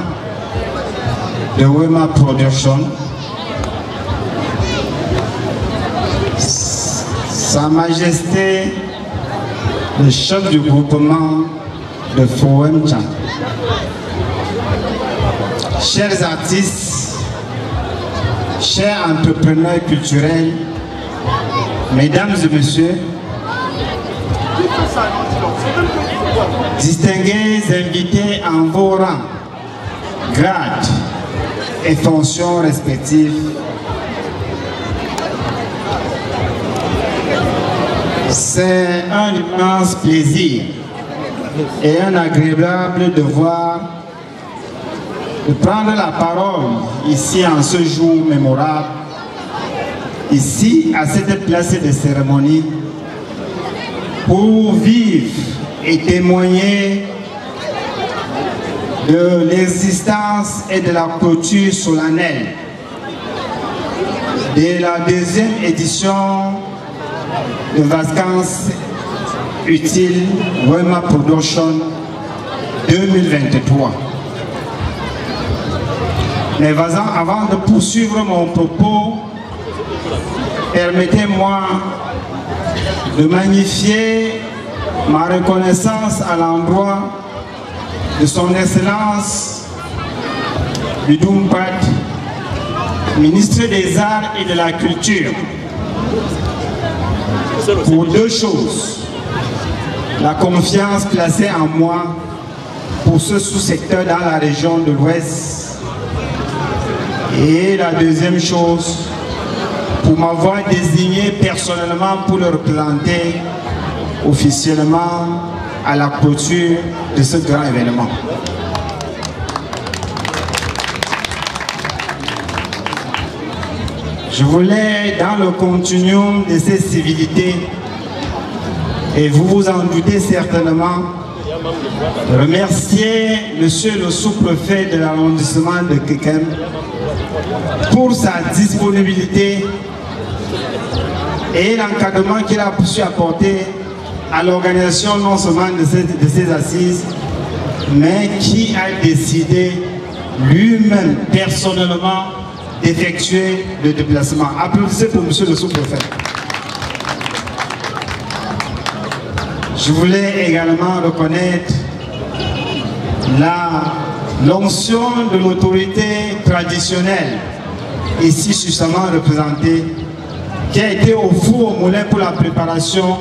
[SPEAKER 11] de Wema Production, Sa Majesté le chef du groupement de Foemcha, chers artistes, chers entrepreneurs culturels, mesdames et messieurs, distingués invités en vos rangs, grades et fonctions respectives, c'est un immense plaisir et un agréable devoir de prendre la parole ici en ce jour mémorable, ici à cette place de cérémonie, pour vivre et témoigner de l'existence et de la clôture solennelle de la deuxième édition de vacances utiles Wema Production 2023. Mais avant de poursuivre mon propos, permettez-moi de magnifier ma reconnaissance à l'endroit de son Excellence Bidumpat, ministre des Arts et de la Culture, pour deux choses: la confiance placée en moi pour ce sous-secteur dans la région de l'Ouest, et la deuxième chose, pour m'avoir désigné personnellement pour le représenter officiellement à la clôture de ce grand événement. Je voulais, dans le continuum de ces civilités, et vous vous en doutez certainement, remercier monsieur le sous-préfet de l'arrondissement de Kékem pour sa disponibilité et l'encadrement qu'il a su apporter à l'organisation non seulement de ces assises, mais qui a décidé lui-même personnellement d'effectuer le déplacement. Applaudissez pour monsieur le sous-préfet. Je voulais également reconnaître l'onction de l'autorité traditionnelle ici suffisamment représentée, qui a été au four au moulin pour la préparation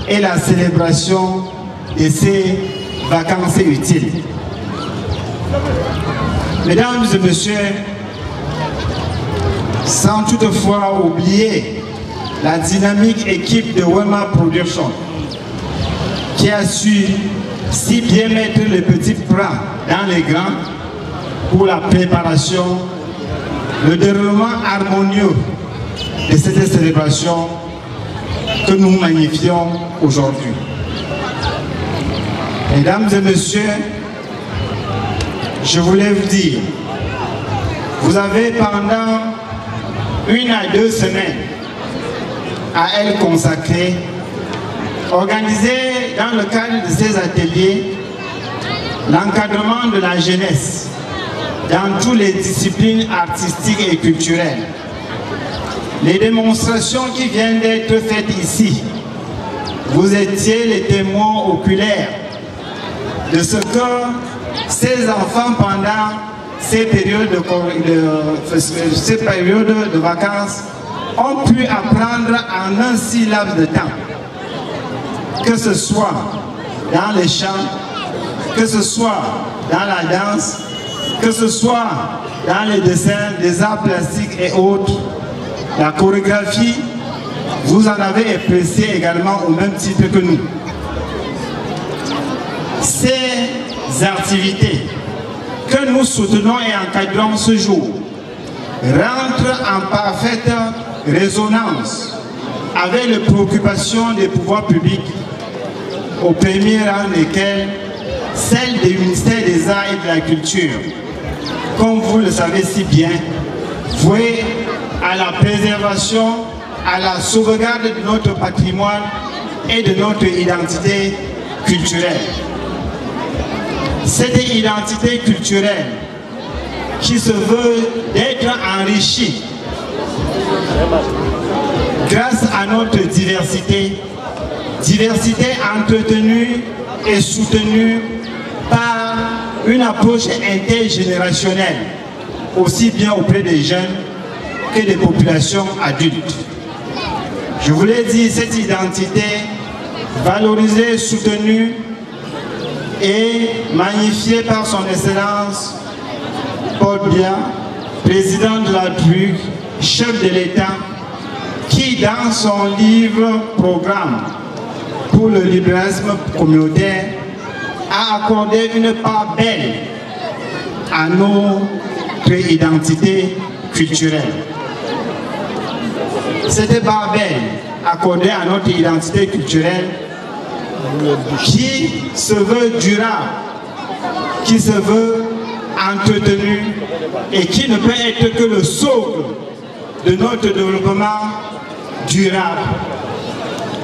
[SPEAKER 11] et la célébration de ces vacances utiles. Mesdames et messieurs, sans toutefois oublier la dynamique équipe de Wema Production, qui a su si bien mettre les petits plats dans les grands pour la préparation, le déroulement harmonieux de cette célébration que nous magnifions aujourd'hui. Mesdames et messieurs, je voulais vous dire, vous avez pendant 1 à 2 semaines à elle consacrée, organisée dans le cadre de ces ateliers, l'encadrement de la jeunesse dans toutes les disciplines artistiques et culturelles. Les démonstrations qui viennent d'être faites ici, vous étiez les témoins oculaires de ce que ces enfants pendant ces périodes de vacances ont pu apprendre en un si laps de temps. Que ce soit dans les chants, que ce soit dans la danse, que ce soit dans les dessins, des arts plastiques et autres, la chorégraphie, vous en avez apprécié également au même titre que nous. Ces activités que nous soutenons et encadrons ce jour rentrent en parfaite résonance avec les préoccupations des pouvoirs publics, au premier rang desquels celle du ministère des Arts et de la Culture, comme vous le savez si bien, vouée à la préservation, à la sauvegarde de notre patrimoine et de notre identité culturelle. Cette identité culturelle qui se veut d'être enrichie grâce à notre diversité, diversité entretenue et soutenue par une approche intergénérationnelle, aussi bien auprès des jeunes que des populations adultes. Je vous l'ai dit, cette identité valorisée, soutenue et magnifiée par son Excellence Paul Biya, président de la République, chef de l'État, qui dans son livre Programme pour le libéralisme communautaire a accordé une part belle à notre identité culturelle. Cette part belle accordée à notre identité culturelle qui se veut durable, qui se veut entretenue et qui ne peut être que le socle de notre développement durable,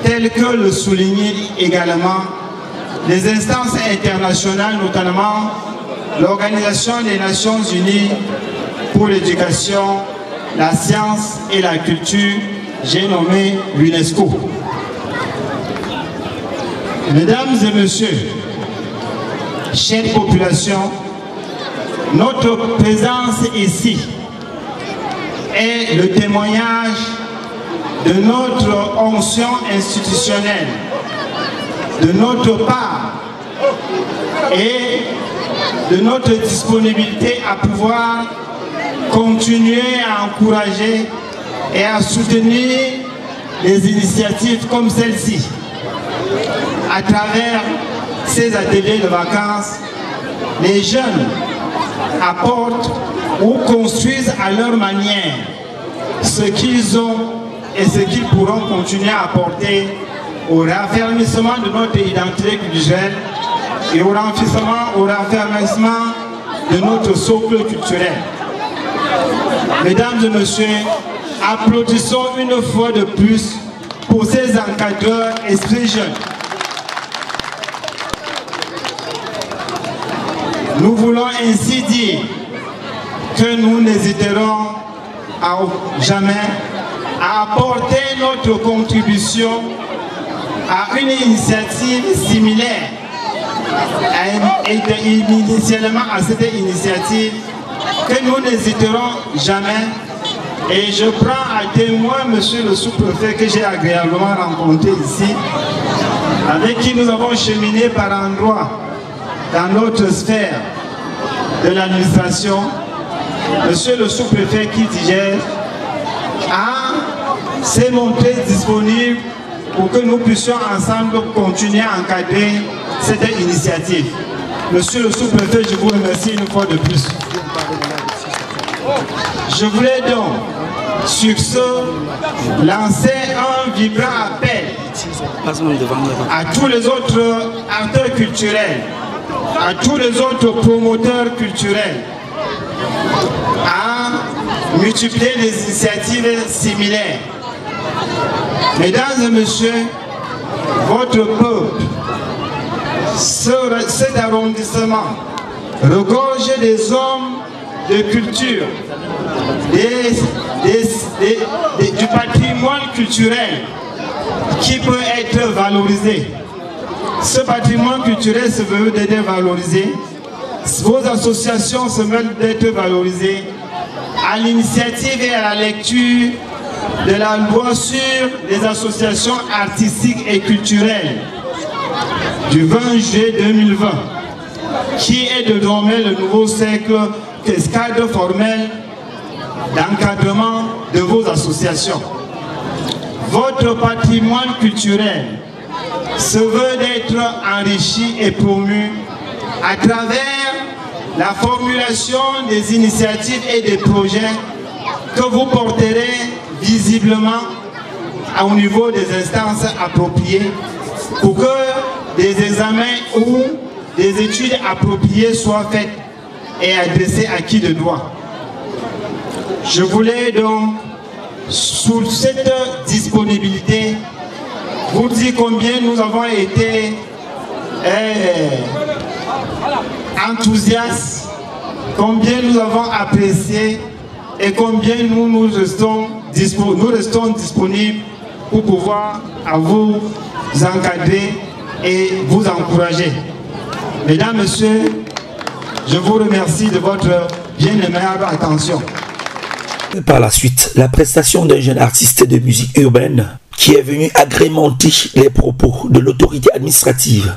[SPEAKER 11] tel que le soulignent également les instances internationales, notamment l'Organisation des Nations Unies pour l'éducation, la science et la culture, j'ai nommé l'UNESCO. Mesdames et messieurs, chère population, notre présence ici est le témoignage de notre onction institutionnelle, de notre part et de notre disponibilité à pouvoir continuer à encourager et à soutenir les initiatives comme celle-ci. À travers ces ateliers de vacances, les jeunes apportent ou construisent à leur manière ce qu'ils ont et ce qu'ils pourront continuer à apporter au raffermissement de notre identité culturelle et au raffermissement de notre socle culturel. Mesdames et messieurs, applaudissons une fois de plus pour ces encadreurs esprits jeunes. Nous voulons ainsi dire que nous n'hésiterons jamais à apporter notre contribution à une initiative similaire, initialement à cette initiative, que nous n'hésiterons jamais. Et je prends à témoin monsieur le sous-préfet que j'ai agréablement rencontré ici, avec qui nous avons cheminé par endroits dans notre sphère de l'administration. Monsieur le sous-préfet qui digère s'est montré disponible pour que nous puissions ensemble continuer à encadrer cette initiative. Monsieur le sous-préfet, je vous remercie une fois de plus. Je voulais donc, sur ce, lancer un vibrant appel à tous les autres acteurs culturels, à tous les autres promoteurs culturels, à multiplier des initiatives similaires Mesdames et messieurs, votre peuple, cet arrondissement regorge des hommes de culture, du patrimoine culturel qui peut être valorisé. Ce patrimoine culturel se veut d'être valorisé. Vos associations se veulent d'être valorisées à l'initiative et à la lecture de la loi sur les associations artistiques et culturelles du 20 juillet 2020, qui est désormais le nouveau cadre formel d'encadrement de vos associations. Votre patrimoine culturel se veut d'être enrichi et promu à travers la formulation des initiatives et des projets que vous porterez visiblement au niveau des instances appropriées pour que des examens ou des études appropriées soient faites et adressées à qui de droit. Je voulais donc, sous cette disponibilité, vous dire combien nous avons été enthousiastes, combien nous avons apprécié et combien nous restons disponibles pour pouvoir vous encadrer et vous encourager. Mesdames, Messieurs, je vous remercie de votre bien aimable attention.
[SPEAKER 1] Par la suite, la prestation d'un jeune artiste de musique urbaine qui est venu agrémenter les propos de l'autorité administrative.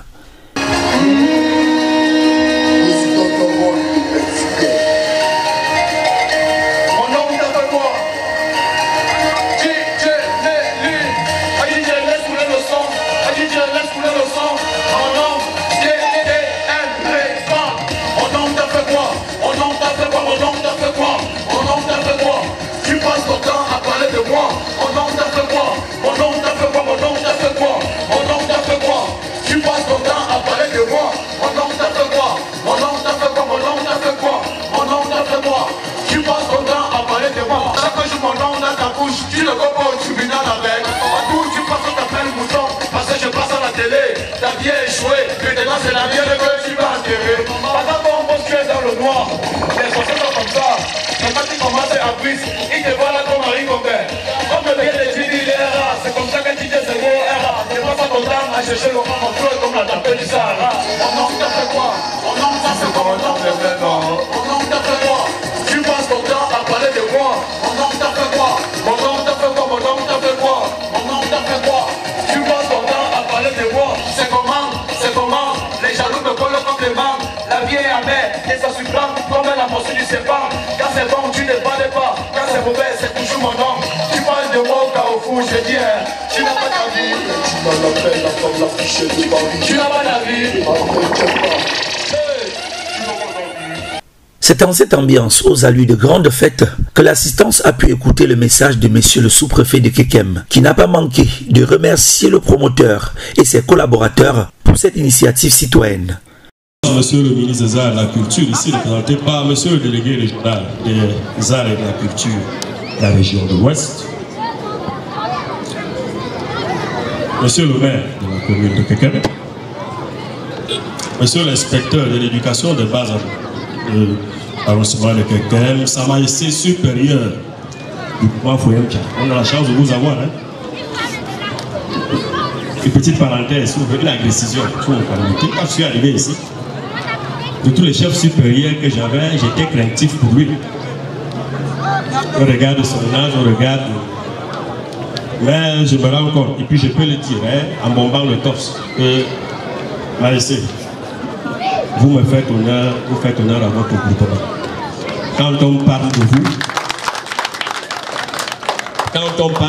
[SPEAKER 12] Tu ne vas pas au tribunal avec. Partout tu passes ta peine mouton. Parce que je passe à la télé. Ta vie est échouée. Maintenant c'est la mienne que tu vas enterrer. Pendant qu'on pense que tu es dans le noir. Les sorciers sont comme ça. Mais quand tu commences à brise, ils te voient là comme Marie Combert. Comme le bien de Jimmy, il est rare. C'est comme ça que tu dis c'est beau, rare. Tu passes ton temps à chercher le rang en fleur comme la tempête du Sahara. On n'en t'a fait quoi? On n'en t'a fait quoi? On n'en t'a fait quoi? On n'en t'a fait quoi? Tu passes ton temps à parler de moi. On n'en t'a fait quoi? Tu passes ton temps à parler de moi. C'est comment les jaloux me collent comme des membres. La vie est amère et ça surprend comme la morsure du serpent. Quand c'est bon, tu ne parles pas. Quand c'est mauvais, c'est toujours mon nom. Tu parles de moi au carrefour, je dis tu n'as pas d'avis. Tu n'as pas d'avis.
[SPEAKER 1] C'est dans cette ambiance, aux allures de grandes fêtes, que l'assistance a pu écouter le message de monsieur le sous-préfet de Kekem, qui n'a pas manqué de remercier le promoteur et ses collaborateurs pour cette initiative citoyenne.
[SPEAKER 5] Monsieur le ministre des Arts et de la Culture, ici représenté par monsieur le délégué régional des Arts et de la Culture de la région de l'Ouest, monsieur le maire de la commune de Kekem, monsieur l'inspecteur de l'éducation de base arrondissement de Kekem, Sa Majesté supérieure du pouvoir Foyemcha. On a la chance de vous avoir. Hein? Une petite parenthèse, si vous voulez la décision sur la communauté. Quand je suis arrivé ici, de tous les chefs supérieurs que j'avais, j'étais craintif pour lui. On regarde son âge, on regarde. Mais je me rends compte, et puis je peux le dire, hein, en bombant le torse, que Majesté, vous me faites honneur, vous faites honneur à votre groupement. Quand on parle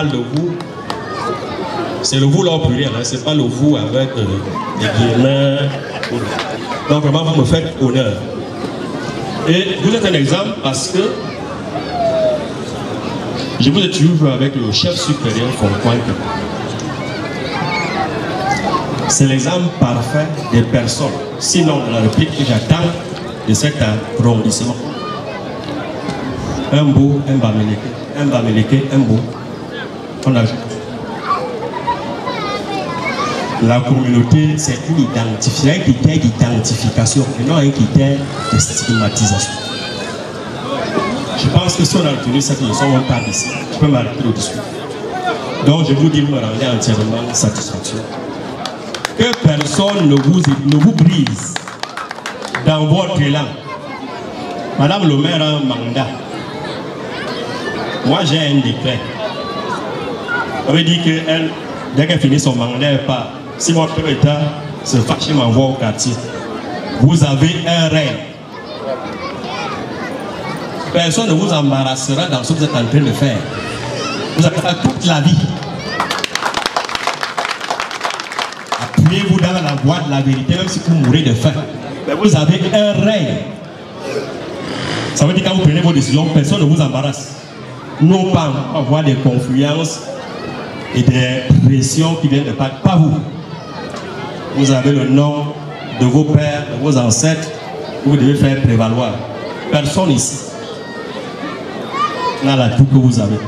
[SPEAKER 5] de vous, c'est le vous là au pluriel, hein, c'est pas le vous avec des guillemets. Donc vraiment vous me faites honneur. Et vous êtes un exemple parce que je vous ai toujours avec le chef supérieur Foncoin. C'est l'exemple parfait des personnes, sinon de la réplique que j'attends de cet arrondissement. Un beau, un baméleke, un beau. On ajoute. la communauté, c'est un critère d'identification et non un critère de stigmatisation. Je pense que si on a retenu cette leçon, on part d'ici. Je peux m'arrêter le discours. Donc je vous dis, vous me rendez entièrement satisfaction. Que personne ne vous brise dans votre élan. Madame le maire a un mandat. Moi j'ai un décret. On veut dire qu'elle, dès qu'elle finit son mandat, elle part. Si votre État se fâche, m'envoie au quartier. Vous avez un rêve. Personne ne vous embarrassera dans ce que vous êtes en train de faire. Vous avez fait toute la vie. Appuyez-vous dans la voie de la vérité, même si vous mourrez de faim. Mais vous avez un rêve. Ça veut dire que quand vous prenez vos décisions, personne ne vous embarrasse. Non pas avoir des confluences et des pressions qui viennent de pas vous. Vous avez le nom de vos pères, de vos ancêtres, que vous devez faire prévaloir. Personne ici n'a l'atout que vous avez.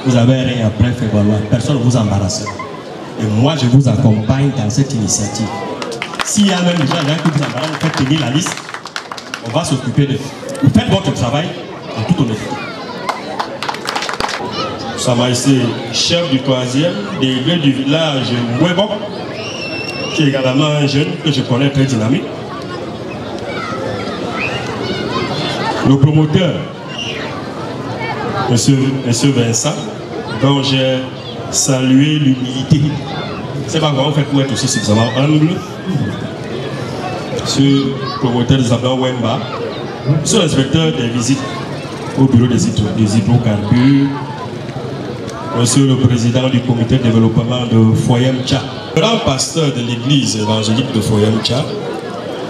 [SPEAKER 5] Vous avez rien après faire valoir. Personne ne vous embarrasse. Et moi, je vous accompagne dans cette initiative. S'il y a même des gens qui vous embarrassent, vous faites tenir la liste, on va s'occuper de vous. Vous faites votre travail en toute honnêteté. Sa Majesté, chef du 3e délégué du village Mwebok, qui est également un jeune que je connais très dynamique. Le promoteur, Monsieur Vincent, dont j'ai salué l'humilité. C'est pas comment on fait pour être aussi suffisamment humble. Monsieur le promoteur de Zablan Wemba, Monsieur l'inspecteur des visites au bureau des hydrocarbures, Monsieur le président du comité de développement de Foyem-Tcha, grand pasteur de l'église évangélique de Foyem-Tcha,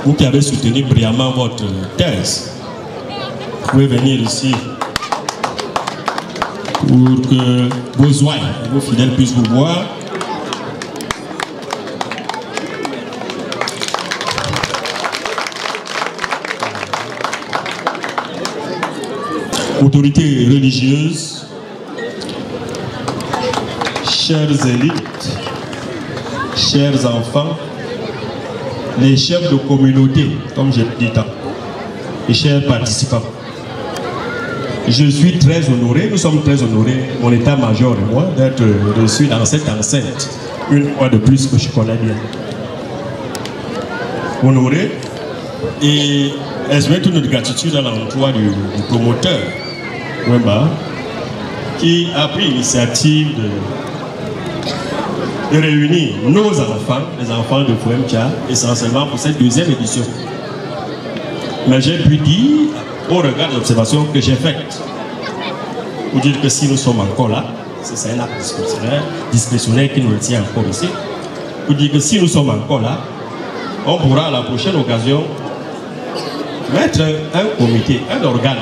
[SPEAKER 5] vous qui avez soutenu brillamment votre thèse, vous pouvez venir ici pour que vos oies, vos fidèles puissent vous voir. Autorités religieuses, chers élites, chers enfants, les chefs de communauté, comme je l'ai dit tant, et chers participants, je suis très honoré, nous sommes très honorés, mon état-major et moi, d'être reçus dans cette enceinte, une fois de plus que je connais bien. Honoré et exprimer toute notre gratitude à l'endroit du promoteur, Wemba, qui a pris l'initiative de réunir nos enfants, les enfants de Foyem-Tcha, essentiellement pour cette deuxième édition. Mais j'ai pu dire, au regard de l'observation que j'ai faite, pour dire que si nous sommes encore là, c'est un acte discrétionnaire qui nous le tient encore ici, pour dire que si nous sommes encore là, on pourra à la prochaine occasion mettre un comité, un organe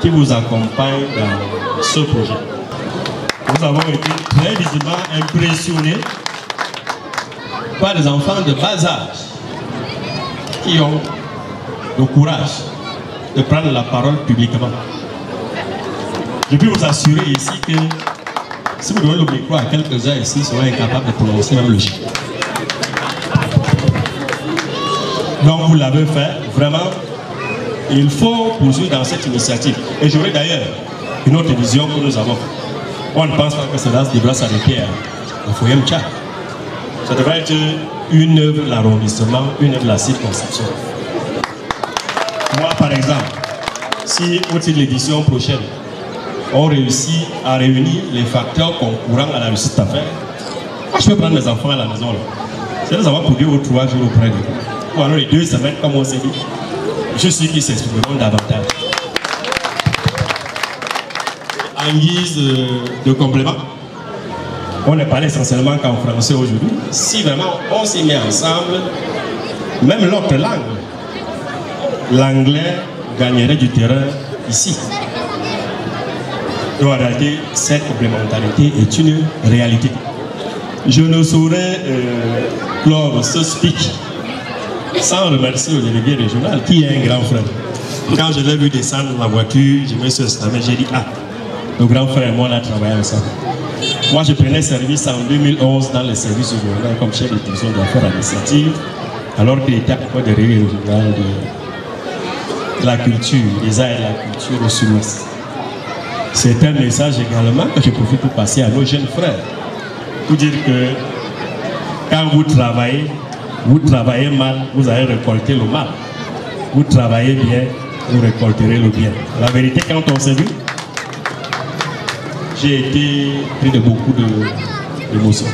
[SPEAKER 5] qui vous accompagne dans ce projet. Nous avons été très visiblement impressionnés par des enfants de bas âge qui ont le courage de prendre la parole publiquement. Je peux vous assurer ici que si vous donnez le micro à quelques-uns ici, ils seront incapables de prononcer même le J. Donc vous l'avez fait, vraiment, il faut poursuivre dans cette initiative. Et j'aurai d'ailleurs une autre vision que nous avons. On ne pense pas que cela devra s'arrêter à Foyem-Tcha. Ça devrait être une œuvre de l'arrondissement, une œuvre de la circonscription. Moi, par exemple, si au titre de l'édition prochaine, on réussit à réunir les facteurs concourants à la réussite d'affaires, moi je peux prendre mes enfants à la maison. C'est les avoir pour 2 ou 3 jours auprès de vous. Ou alors les 2 semaines, comme on s'est dit, je suis qui s'exprimeront davantage. En guise de complément, on ne parle essentiellement qu'en français aujourd'hui. Si vraiment on s'y met ensemble, même l'autre langue, l'anglais gagnerait du terrain ici. Donc en réalité, cette complémentarité est une réalité. Je ne saurais clore ce speech sans remercier le délégué régional qui est un grand frère. Quand je l'ai vu descendre dans la voiture, je me suis exclamé, j'ai dit, ah, le grand frère et moi, on a travaillé ensemble. Moi, je prenais service en 2011 dans les services régionaux comme chef de division d'affaires administratives, alors qu'il était encore de régional de la culture, des arts et de la culture au sud-ouest. C'est un message également que je profite pour passer à nos jeunes frères. Pour dire que quand vous travaillez mal, vous allez récolter le mal. Vous travaillez bien, vous récolterez le bien. La vérité, quand on s'est vu, j'ai été pris de beaucoup d'émotions.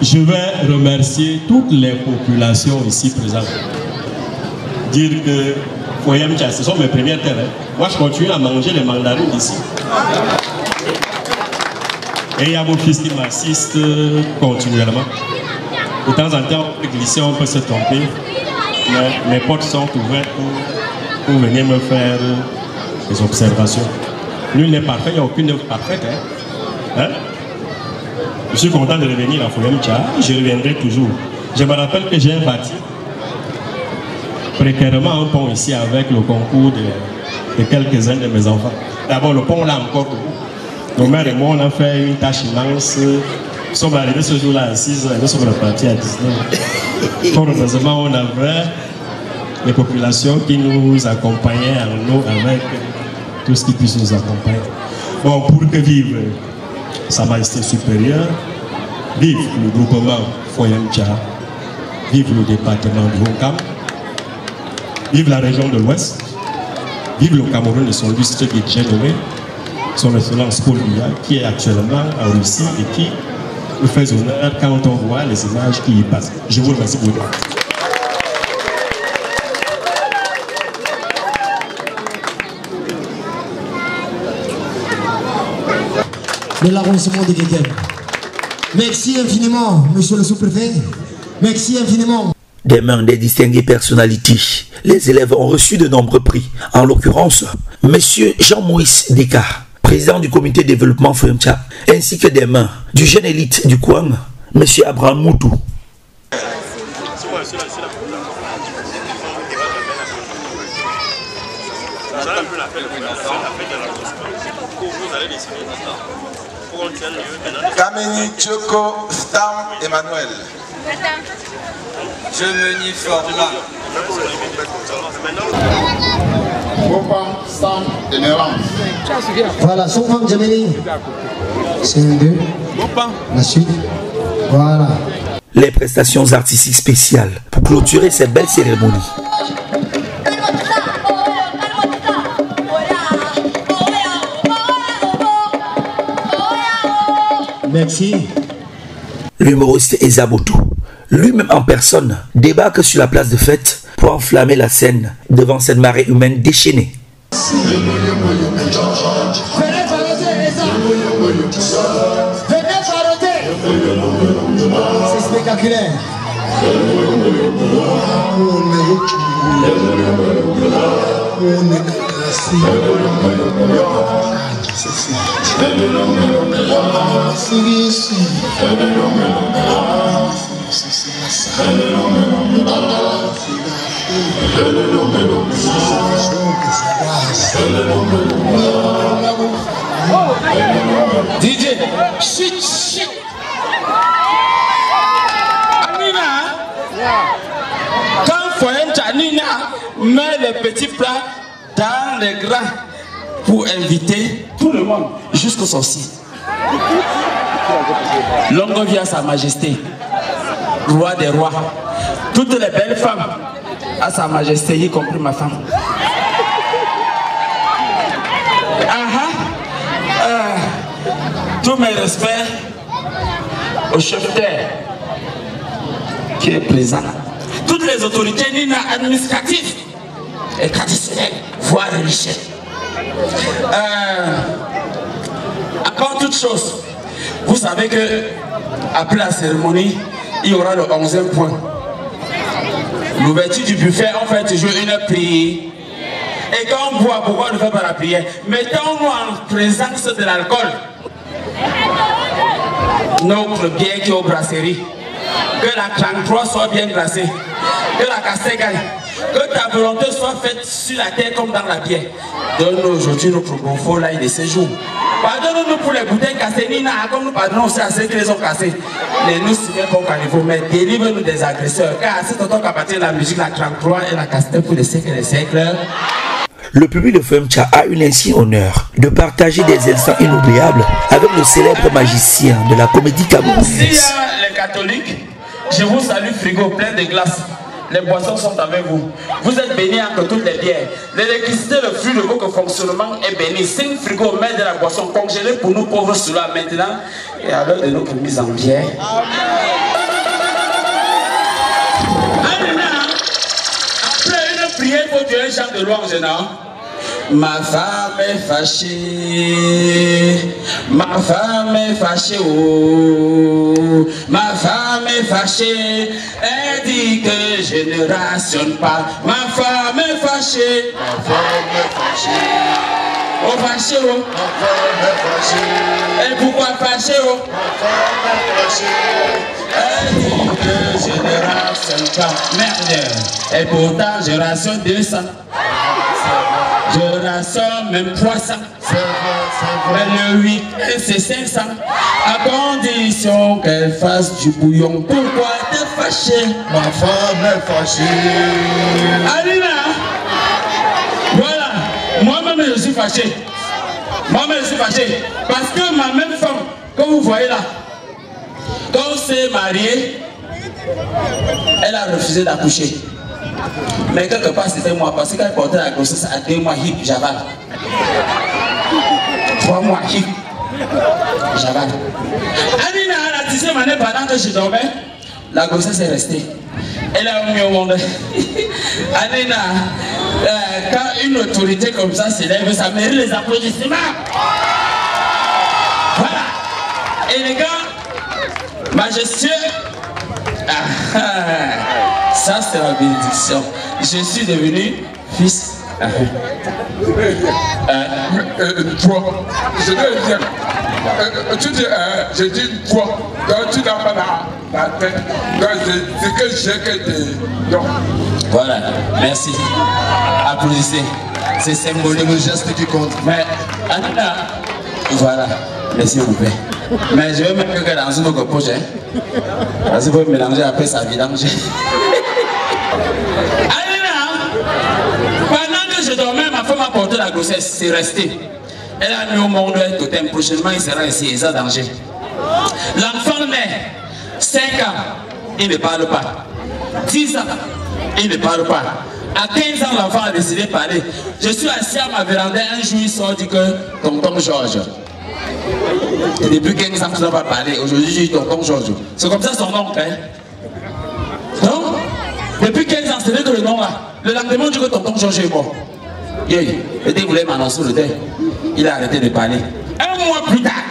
[SPEAKER 5] Je vais remercier toutes les populations ici présentes. Dire que Foyem Tcha, ce sont mes premières terres. Moi, je continue à manger les mandarines ici. Et il y a mon fils qui m'assiste continuellement. De temps en temps, on peut glisser, on peut se tromper. Mais mes portes sont ouvertes pour venir me faire des observations. Nul n'est parfait, il n'y a aucune œuvre parfaite. Hein? Je suis content de revenir à Foyem Tcha, je reviendrai toujours. Je me rappelle que j'ai bâti précairement un pont ici avec le concours de quelques-uns de mes enfants. D'abord, le pont là encore debout. Nos mères et moi, on a fait une tâche immense. Nous sommes arrivés ce jour-là à 6h et nous sommes repartis à 19h. Heureusement, on avait les populations qui nous accompagnaient en nous avec tout ce qui puisse nous accompagner. Bon, pour que vive Sa Majesté supérieure, vive le groupement Foyem Tcha, vive le département du Haut-Cam, vive la région de l'Ouest, vive le Cameroun et son illustre qui est nommé, son excellence Paul Biya, qui est actuellement en Russie et qui nous fait honneur quand on voit les images qui y passent. Je vous remercie beaucoup.
[SPEAKER 6] De l'arrondissement de Guéguem. Merci infiniment, monsieur le sous-préfet. Merci infiniment.
[SPEAKER 1] Des mains des distinguées personnalités, les élèves ont reçu de nombreux prix. En l'occurrence, monsieur Jean-Maurice Descartes, président du comité de développement Foyem Tcha, ainsi que des mains du jeune élite du coin, monsieur Abraham Moutou.
[SPEAKER 13] Kameni Tchoko Stam Emmanuel. Je me nie format.
[SPEAKER 3] Bopan Stam Emerance.
[SPEAKER 6] Voilà, son femme Djameni. C'est un deux. La suite. Voilà.
[SPEAKER 1] Les prestations artistiques spéciales pour clôturer ces belles cérémonies.
[SPEAKER 6] Merci.
[SPEAKER 1] L'humoriste Ezaboto, lui-même en personne, débarque sur la place de fête pour enflammer la scène devant cette marée humaine déchaînée.
[SPEAKER 6] C'est spectaculaire.
[SPEAKER 8] DJ, shit. Anina, quand Foyem Tcha Anina met les petits plats dans les grands pour inviter tout le monde jusqu'au sorcier. Longue vie à Sa Majesté, roi des rois, toutes les belles femmes à Sa Majesté, y compris ma femme. Tous mes respects au chef terre qui est présent. Toutes les autorités administratives et traditionnelles, voire religieuses. À part toute chose, vous savez que après la cérémonie, il y aura le 11e point. L'ouverture du buffet, on fait toujours une prière. Et quand on boit, pourquoi on ne fait pas la prière? Mettons-nous en présence de l'alcool. Notre bière qui est aux brasseries. Que la 33 soit bien glacée. Que la cassée gagne.
[SPEAKER 14] Que ta volonté soit faite sur la terre comme dans la bière. Donne-nous aujourd'hui notre confort là et de séjour. Pardonne-nous pour les bouteilles cassées, Nina, comme nous pardonnons aussi à ceux qui les ont cassées. Ne nous souviens pas au carnivore, mais délivre-nous des agresseurs. Car c'est ton temps qu'à partir de la musique, la 33 et la cassette pour les siècles et les siècles.
[SPEAKER 1] Le public de Foyemtcha a eu l'insigne honneur de partager des instants inoubliables avec le célèbre magicien de la comédie camerounaise.
[SPEAKER 14] Merci les catholiques, je vous salue frigo plein de glace. Les boissons sont avec vous. Vous êtes bénis entre toutes les bières. L'électricité, le flux de votre fonctionnement est béni. 5 frigos mettent de la boisson congelée pour nous pauvres ceux-là maintenant. Et à l'heure de notre mise en bière. Après une prière, il faut tuer un chant de louange, non? Ma femme est fâchée, ma femme est fâchée, oh, ma femme est fâchée, elle dit que je ne rationne pas, ma femme est fâchée, ma femme est fâchée, oh fâchée, oh, ma femme est fâchée, et pourquoi fâchée, oh, ma femme est fâchée, elle dit que je ne rationne pas, merde, et pourtant je rationne 200. Je rassure même 300. Mais le 8 c'est 500. À condition qu'elle fasse du bouillon. Pourquoi t'es fâché? Ma femme est fâchée. Alina, voilà, moi-même je suis fâché. Moi-même je suis fâché. Parce que ma même femme, comme vous voyez là, quand on s'est marié, elle a refusé d'accoucher. Mais quelque part c'était moi, parce qu'elle portait la grossesse à 2 mois hip, j'avale. 3 mois hip, j'avale. Anina a tissé ma nez pendant que je dormais, la grossesse est restée. Elle a mis au monde. Anina, quand une autorité comme ça s'élève, ça mérite les applaudissements. Voilà. Et les gars, majestueux. Ça c'est la bénédiction. Je suis devenu fils.
[SPEAKER 15] Toi, je vais dire. Tu dis, je dis toi. Donc tu n'as pas la tête. Donc c'est que j'ai que des.
[SPEAKER 14] Voilà, merci. Applaudissez. C'est symbolique.
[SPEAKER 6] Le geste qui compte.
[SPEAKER 14] Mais Anina, voilà. Merci beaucoup. Mais je vais mettre quelqu'un dans une autre poche. Parce que vous mélanger après ça vidange. Pendant que je dormais, ma femme a porté la grossesse, c'est resté. Elle a mis au monde un totem, prochainement il sera ici, il est en danger. L'enfant naît, 5 ans, il ne parle pas. 10 ans, il ne parle pas. À 15 ans, l'enfant a décidé de parler. Je suis assis à ma véranda, un jour il sort, dit que tonton Georges. Et depuis 15 ans, tu n'as pas parlé. Aujourd'hui, je dis tonton Georges. C'est comme ça son nom, hein? Non? Depuis 15 ans, c'est que le nom là. Le lendemain, on dit que tonton Georges est mort. Et dès qu'il voulait m'annoncer le deuil, il a arrêté de parler. Un mois plus tard,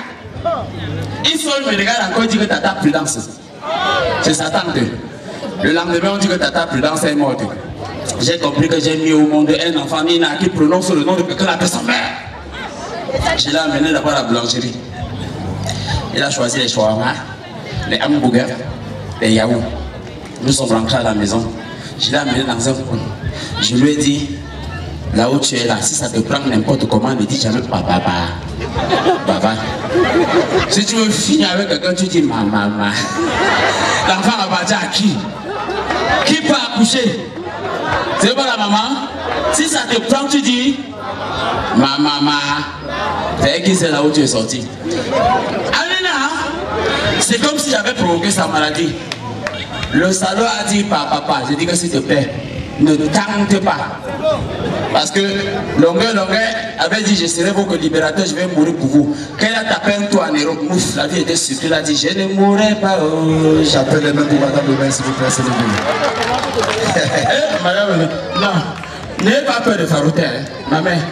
[SPEAKER 14] il sort, me regarde encore, il dit que tata Prudence. C'est sa tante. Le lendemain, on dit que tata Prudence est morte. J'ai compris que j'ai mis au monde un enfant Nina qui prononce le nom de quelqu'un appelle sa mère. Je l'ai amené d'abord à la boulangerie. Il a choisi les shawarma, les hamburgers, les yaourts. Nous sommes rentrés à la maison. Je l'ai amené dans un coin. Je lui ai dit, là où tu es là, si ça te prend n'importe comment, ne dis jamais papa. Papa. Si tu veux finir avec quelqu'un, tu dis maman. L'enfant va partir à qui? Qui peut accoucher? C'est pas la maman? Si ça te prend, tu dis maman. C'est qui c'est là où tu es sorti? Alina, c'est comme si j'avais provoqué sa maladie. Le salaud a dit papa, j'ai dit que s'il te plaît, ne tente pas. Parce que Longueur avait dit je serai votre libérateur, je vais mourir pour vous. Quand il a tapé un toit en Europe, mouf, la vie était surprise, il a dit je ne mourrai pas. Oh.
[SPEAKER 6] J'appelle les mains pour madame le maire, s'il vous plaît, c'est le
[SPEAKER 14] madame, non, n'ayez pas peur de farouter, hein. Ma mère.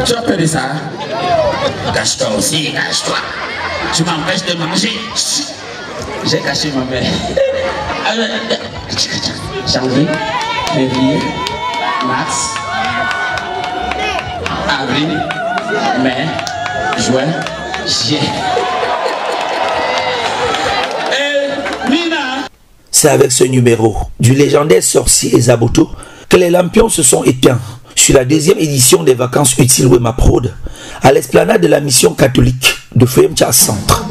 [SPEAKER 14] Tu as peur de ça, hein? Cache-toi aussi, cache-toi. Tu m'empêches de manger. J'ai caché ma mère. Janvier, février, mars, avril, mai, juin, juillet.
[SPEAKER 1] C'est avec ce numéro du légendaire sorcier Ezaboto que les lampions se sont éteints sur la deuxième édition des vacances utiles Wema Prod à l'esplanade de la mission catholique de Foyemcha Centre.